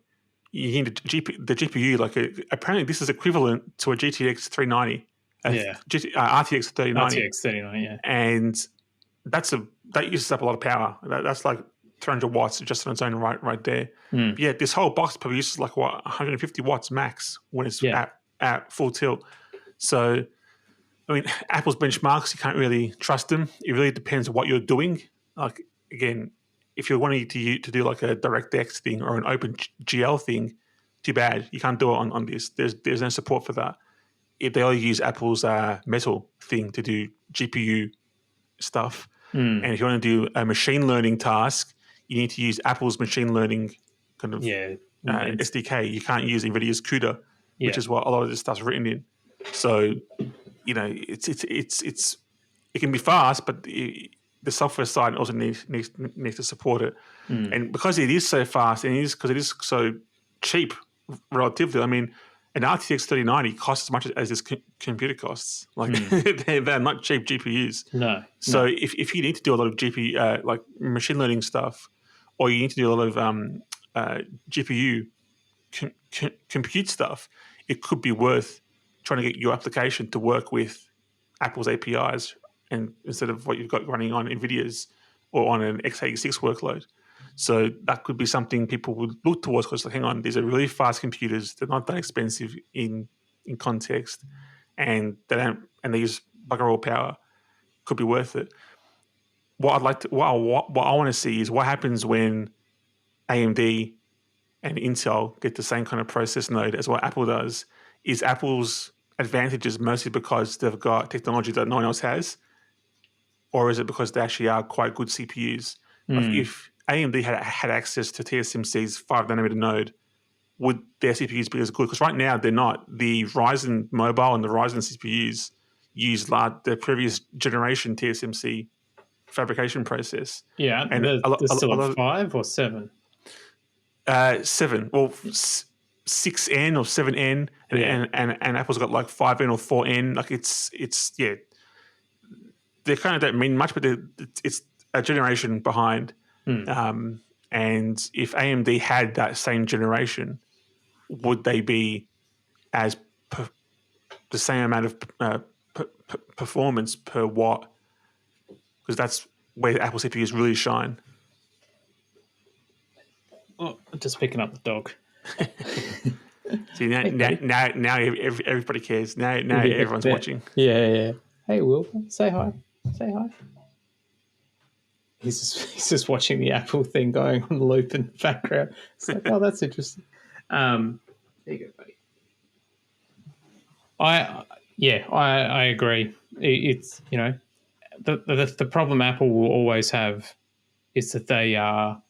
You need the GPU. Like apparently, this is equivalent to a GTX 390, RTX 3090. RTX 3090, yeah. And that uses up a lot of power. That's like 300 watts just on its own right there. Yeah, this whole box probably uses like 150 watts max when it's at full tilt. So, I mean, Apple's benchmarks, you can't really trust them. It really depends on what you're doing. Like again, if you're wanting to do like a DirectX thing or an OpenGL thing, too bad. You can't do it on this. There's no support for that. They only use Apple's Metal thing to do GPU stuff. And if you want to do a machine learning task, you need to use Apple's machine learning kind of SDK. You can't use NVIDIA's CUDA, which is what a lot of this stuff's written in. So, you know, it can be fast, but the software side also needs to support it. And because it is so fast, and because it is so cheap relatively, I mean, an RTX 3090 costs as much as this computer costs. Like they're not cheap GPUs. No. So if you need to do a lot of GPU like machine learning stuff, or you need to do a lot of GPU compute stuff, it could be worth trying to get your application to work with Apple's APIs, and instead of what you've got running on NVIDIA's or on an x86 workload. So that could be something people would look towards because, like, hang on, these are really fast computers. They're not that expensive in context, and they use bugger all power. Could be worth it. What I want to see is what happens when AMD and Intel get the same kind of process node as what Apple does. Is Apple's advantages mostly because they've got technology that no one else has, or is it because they actually are quite good CPUs? Like if AMD had access to TSMC's 5 nanometer node, would their CPUs be as good? Because right now they're not. The Ryzen mobile and the Ryzen CPUs use the previous generation TSMC fabrication process. Yeah, and there's still a 5 or 7? 7. Well, 6N or 7N, and Apple's got like 5N or 4N. Like it's they kind of don't mean much, but it's a generation behind. And if AMD had that same generation, would they be as the same amount of performance per watt? Because that's where Apple CPUs really shine. Oh, just picking up the dog. See, now everybody cares. Now everyone's watching. Yeah. Hey, Will, say hi. Say hi. He's just watching the Apple thing going on loop in the background. It's like, oh, that's interesting. There you go, buddy. I agree. It's, you know, the problem Apple will always have is that they are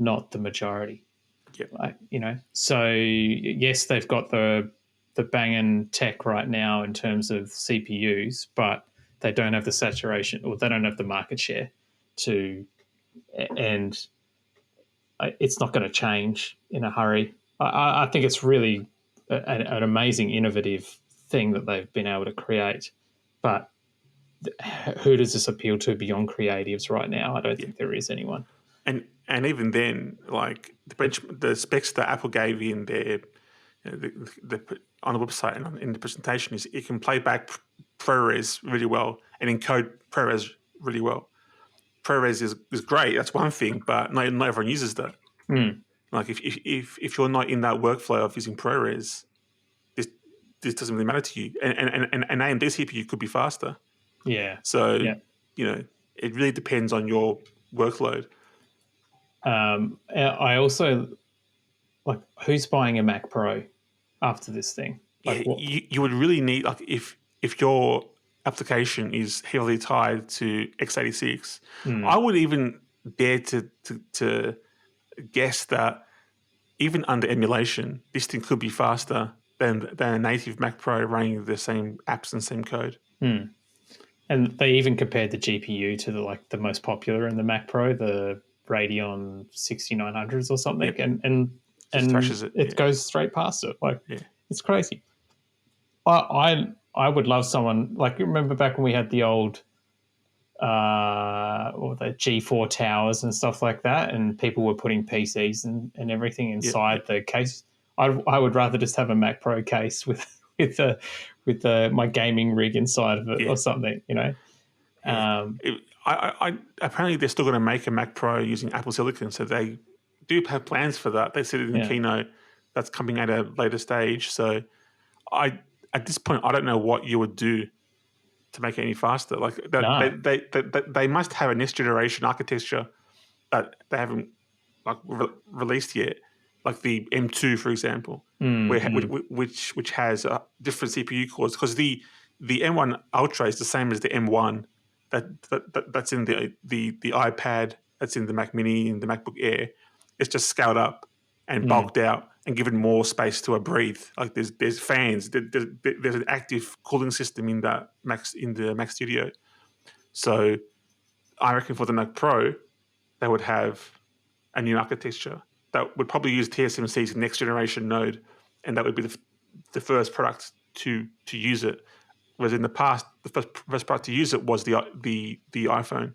not the majority. Yep. Like, you know, so yes, they've got the banging tech right now in terms of CPUs, but they don't have the saturation, or they don't have the market share and it's not going to change in a hurry. I think it's really an amazing, innovative thing that they've been able to create, but who does this appeal to beyond creatives right now? I don't think there is anyone. And even then, like the specs that Apple gave in their on the website and in the presentation is it can play back ProRes really well and encode ProRes really well. ProRes is great. That's one thing, but not everyone uses that. Like if you're not in that workflow of using ProRes, this doesn't really matter to you. And an AMD CPU could be faster. Yeah. So, it really depends on your workload. I also, like, who's buying a Mac Pro after this thing? Like, you would really need, like, if your application is heavily tied to x86, I would even dare to guess that even under emulation, this thing could be faster than a native Mac Pro running the same apps and same code. And they even compared the GPU to the most popular in the Mac Pro, the Radeon 6900s or something, and thrashes it. It goes straight past it. Like, it's crazy. I would love someone, like, you remember back when we had the old or the G4 towers and stuff like that, and people were putting PCs and everything inside the case. I would rather just have a Mac Pro case with my gaming rig inside of it or something, Apparently they're still going to make a Mac Pro using Apple Silicon, so they do have plans for that. They said it in the keynote that's coming at a later stage. So at this point, I don't know what you would do to make it any faster. Like they must have a next generation architecture that they haven't released yet, like the M2, for example, which has different CPU cores, because the M1 Ultra is the same as the M1 that's in the iPad, that's in the Mac Mini and the MacBook Air. It's just scaled up and bulked out and given more space to breathe. Like there's fans, there's an active cooling system in the Mac Studio. So I reckon for the Mac Pro, they would have a new architecture that would probably use TSMC's next generation node, and that would be the first product to use it. Whereas in the past, the first product to use it was the iPhone.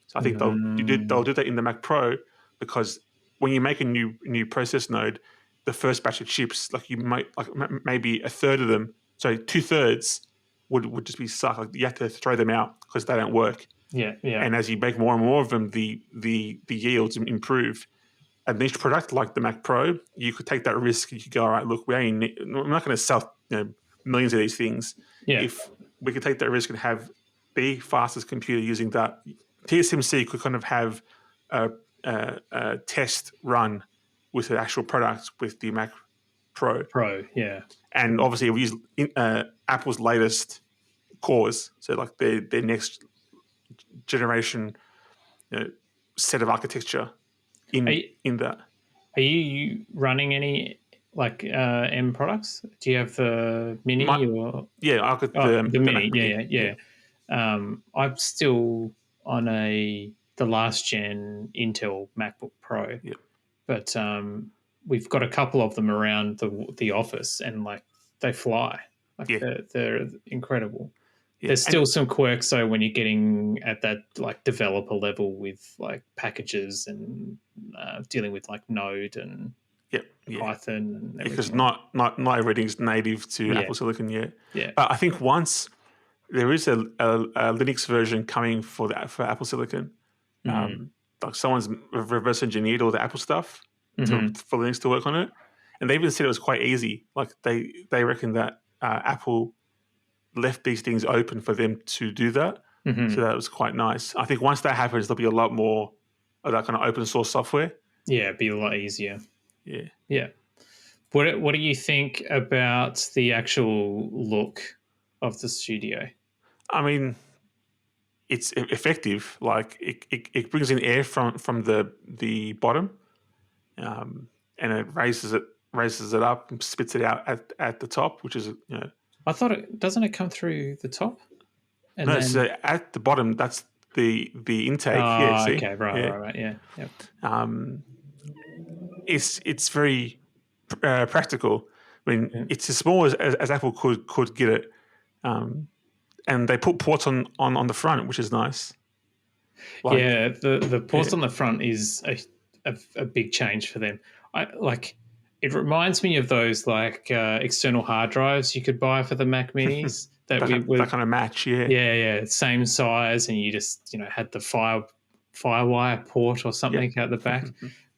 So I think they'll do that in the Mac Pro, because when you make a new process node, the first batch of chips, like you might, like maybe a third of them, so 2/3 would just be sucked. Like you have to throw them out because they don't work. Yeah. And as you make more and more of them, the yields improve. A niche product like the Mac Pro, you could take that risk. You could go, all right, look, we're not going to sell millions of these things. Yeah. If we could take that risk and have the fastest computer using that, TSMC could kind of have a test run with the actual product with the Mac Pro. And obviously we use Apple's latest cores, so like their next generation set of architecture in that. Are you running any M products? Do you have the Mini or? Yeah, I got the Mini. Yeah. I'm still on the last gen Intel MacBook Pro. Yeah. But we've got a couple of them around the office, and they fly. They're incredible. Yeah. There's still some quirks though when you're getting at that developer level with packages and dealing with Node and Python and everything. Because not everything's native to Apple Silicon yet. Yeah. But I think once there is a Linux version coming for Apple Silicon, someone's reverse engineered all the Apple stuff for Linux to work on it, and they even said it was quite easy. Like they reckon that Apple left these things open for them to do that, so that was quite nice. I think once that happens, there'll be a lot more of that kind of open source software. Yeah, it'd be a lot easier. Yeah. What do you think about the actual look of the studio? I mean, it's effective. Like it brings in air from the bottom, and it raises it up and spits it out at the top, which is I thought doesn't it come through the top? And no, so at the bottom that's the intake. Oh, see? Okay, right, yeah. It's very practical. I mean, it's as small as Apple could get it, and they put ports on the front, which is nice. The ports on the front is a big change for them. It reminds me of those external hard drives you could buy for the Mac Minis that kind of match. Yeah, same size, and you just had the FireWire port or something out the back.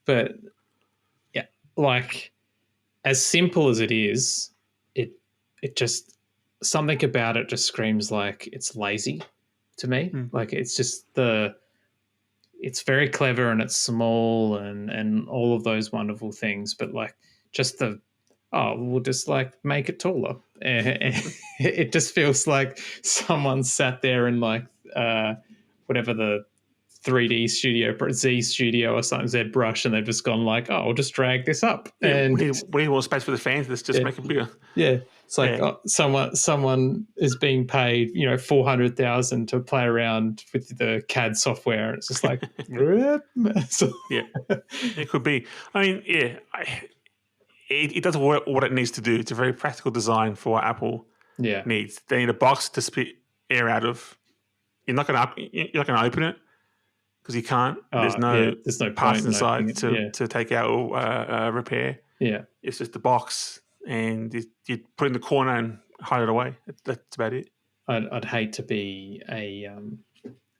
But yeah, as simple as it is, it just, something about it just screams like it's lazy to me. Like it's just it's very clever and it's small and all of those wonderful things, but like just we'll just like make it taller. It just feels like someone sat there and like whatever the 3D studio, Z Studio or something, Z Brush, and they've just gone like, oh, I'll just drag this up. Yeah, And we need more space for the fans. Let's just make it bigger. Yeah, it's like someone is being paid, $400,000 to play around with the CAD software. It's just like, yeah, it could be. I mean, it does what it needs to do. It's a very practical design for what Apple needs. They need a box to spit air out of. You're not going to open it because you can't. There's no parts inside to take out or repair. Yeah, it's just a box, and you put it in the corner and hide it away. That's about it. I'd hate to be a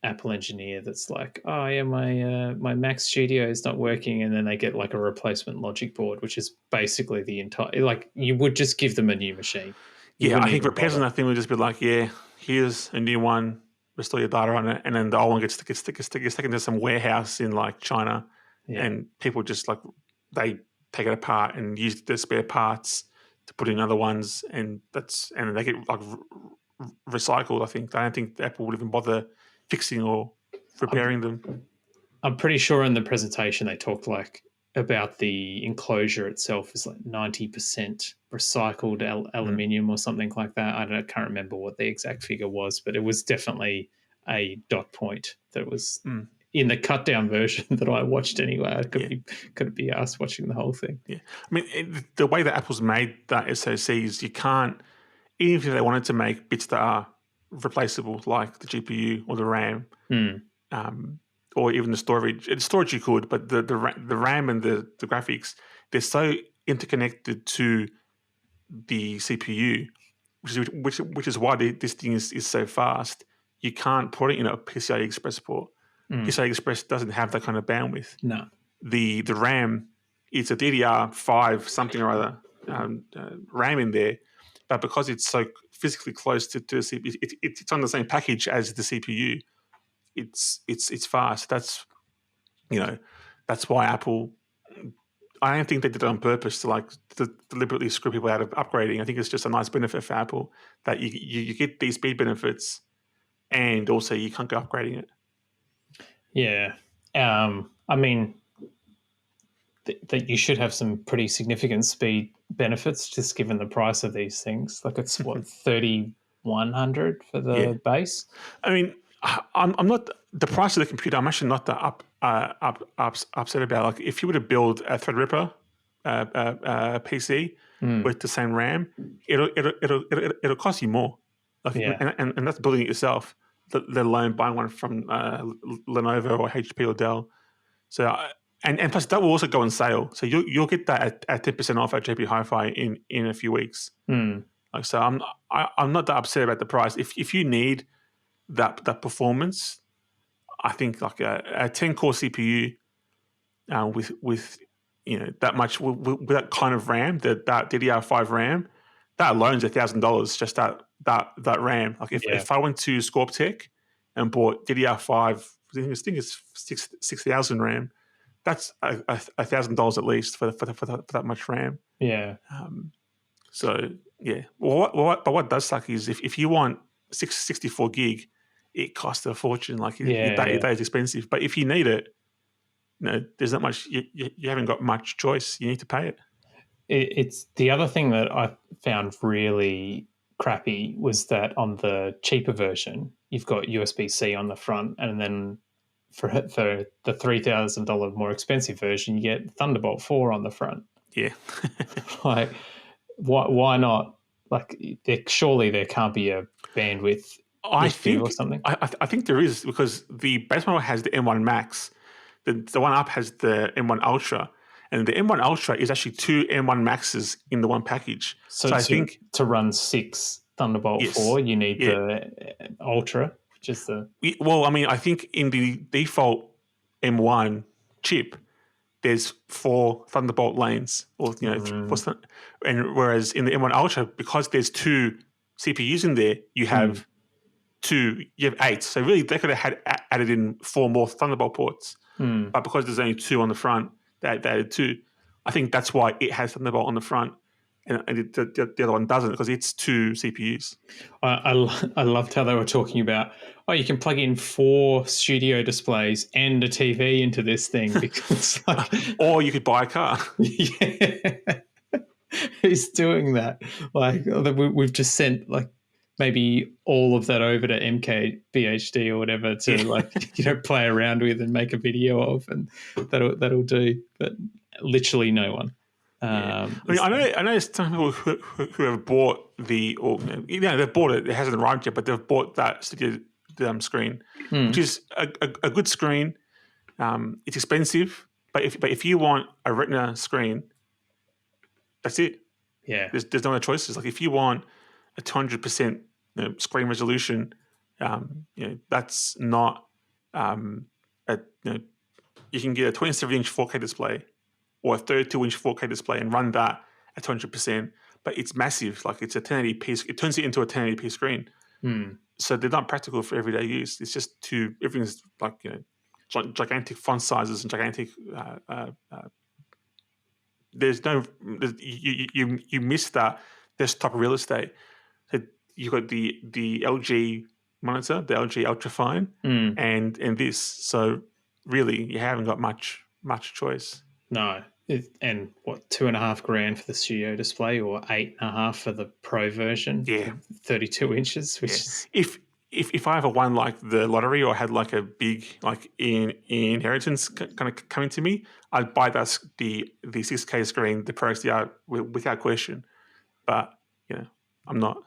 Apple engineer that's like, oh yeah, my Mac Studio is not working, and then they get like a replacement logic board, which is basically the entire, like, you would just give them a new machine. I think repairs on that thing would just be like, here's a new one, restore your data on it, and then the old one gets taken to some warehouse in like China, and people just like they take it apart and use the spare parts to put in other ones, and they get like recycled. I think I don't think Apple would even bother fixing or repairing them. I'm pretty sure in the presentation they talked like about the enclosure itself is like 90% recycled aluminium or something like that. I can't remember what the exact figure was, but it was definitely a dot point that was in the cut down version that I watched anyway. I could be asked watching the whole thing. Yeah, I mean, the way that Apple's made that SoCs, you can't, even if they wanted to make bits that are replaceable, like the GPU or the RAM, or even the storage. Storage you could, but the RAM and the graphics, they're so interconnected to the CPU, which is why this thing is so fast. You can't put it in a PCI Express port. PCI Express doesn't have that kind of bandwidth. No. The RAM, it's a DDR5 something or other RAM in there, but because it's so physically close to the CPU, it's on the same package as the CPU. It's fast. That's why Apple. I don't think they did it on purpose to deliberately screw people out of upgrading. I think it's just a nice benefit for Apple that you get these speed benefits, and also you can't go upgrading it. Yeah, I mean that you should have some pretty significant speed benefits just given the price of these things. Like it's what $3,100 for the base. I mean, I'm not the price of the computer. I'm actually not that upset about. Like if you were to build a Threadripper PC with the same RAM, it'll cost you more. Like, and that's building it yourself, let alone buying one from Lenovo or HP or Dell. So and plus that will also go on sale. So you'll get that at 10% off at JP Hi-Fi in a few weeks. Like so, I'm not that upset about the price. If you need that performance, I think like a 10-core CPU with that much with that kind of RAM, that DDR5 RAM, that alone is $1,000 just that RAM. Like if I went to ScorpTech and bought DDR5, I think it's 6,000 RAM. That's $1,000 at least for that much RAM. Yeah. So yeah. But what does suck is if you want 64 gig, it costs a fortune. Like that is expensive. But if you need it, there's not much. You haven't got much choice. You need to pay it. It's the other thing that I found really crappy was that on the cheaper version, you've got USB-C on the front, and then for the $3,000 more expensive version, you get Thunderbolt 4 on the front. Yeah. Like, why not? Like, surely there can't be a bandwidth issue or something. I think there is, because the base model has the M1 Max, the one up has the M1 Ultra, and the M1 Ultra is actually two M1 Maxes in the one package. So I think to run 6 Thunderbolt 4, you need the Ultra. Well, I mean, I think in the default M1 chip, there's 4 Thunderbolt lanes, or and whereas in the M1 Ultra, because there's 2 CPUs in there, you have 8. So really, they could have added in 4 more Thunderbolt ports, but because there's only 2 on the front, they added 2. I think that's why it has Thunderbolt on the front, and the other one doesn't, because it's 2 CPUs. I loved how they were talking about, you can plug in 4 studio displays and a TV into this thing, because or you could buy a car. Yeah. Who's doing that? We've just sent maybe all of that over to MKBHD or whatever to play around with and make a video of, and that'll do. But literally no one. I know some people who have bought they've bought it. It hasn't arrived yet, but they've bought that studio screen, which is a good screen. It's expensive, but if you want a Retina screen, that's it. Yeah, there's no other choices. Like if you want a 200% screen resolution, that's not you can get a 27-inch 4K display or a 32-inch 4K display and run that at 200%, but it's massive. Like it's a 1080p. It turns it into a 1080p screen. So they're not practical for everyday use. It's just everything's like gigantic font sizes and gigantic. You miss that desktop real estate. So you've got the LG monitor, the LG Ultrafine, and this. So really, you haven't got much choice. No. And what, $2,500 for the studio display, or $8,500 for the Pro version? Yeah, 32 inches. Which is... if I ever won like the lottery or had like a big inheritance kind of coming to me, I'd buy the 6K screen, the Pro XDR without question. But I'm not.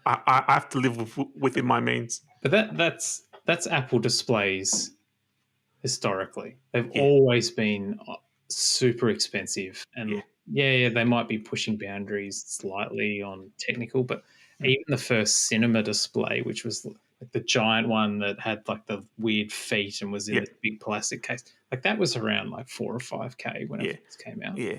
I have to live within my means. But that's Apple displays. Historically, they've always been super expensive, and they might be pushing boundaries slightly on technical, but even the first cinema display, which was like the giant one that had like the weird feet and was in this big plastic case, like that was around like $4,000 or $5,000 when it first came out. Yeah,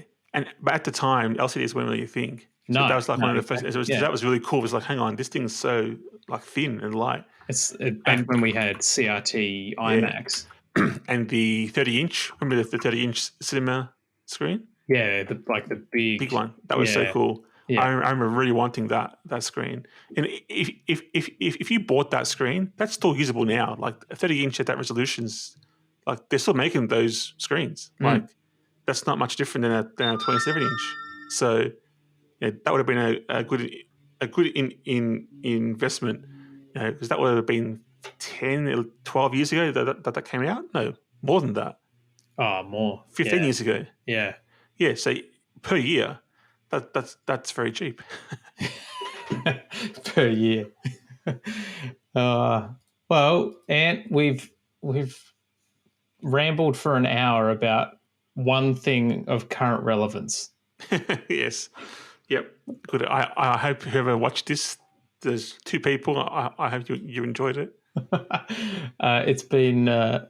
but at the time, LCDs weren't really a thing. So that was like one of the first. That was really cool. It was like, hang on, this thing's so like thin and light. It's back when we had CRT IMAX. And the 30-inch, remember the 30-inch cinema screen? Yeah, the big one. That was so cool. Yeah. I remember really wanting that screen. And if you bought that screen, that's still usable now. Like a 30-inch at that resolution's, like they're still making those screens. Like that's not much different than a 27-inch. So that would have been a good investment, because that would have been 10 or 12 years ago that came out. No, more than that. More 15 years ago. Yeah So per year, that's very cheap. Per year. Well, Ant, we've rambled for an hour about one thing of current relevance. Yes. Yep. Good. I hope whoever watched this, there's 2 people. I hope you enjoyed it. It's been a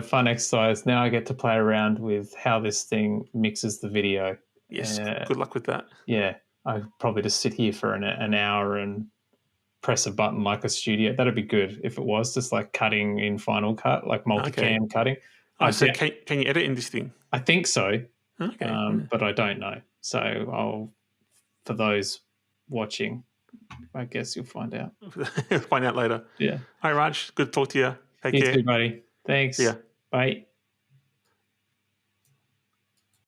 fun exercise. Now I get to play around with how this thing mixes the video. Yes, good luck with that. Yeah, I probably just sit here for an hour and press a button like a studio. That'd be good if it was just like cutting in Final Cut, like multicam cutting. So can you edit in this thing? I think so. Okay. But I don't know. So for those watching, I guess you'll find out. Find out later. Yeah. Hi, Raj. Good to talk to you. Take care. You too, buddy. Thanks. Yeah. Bye.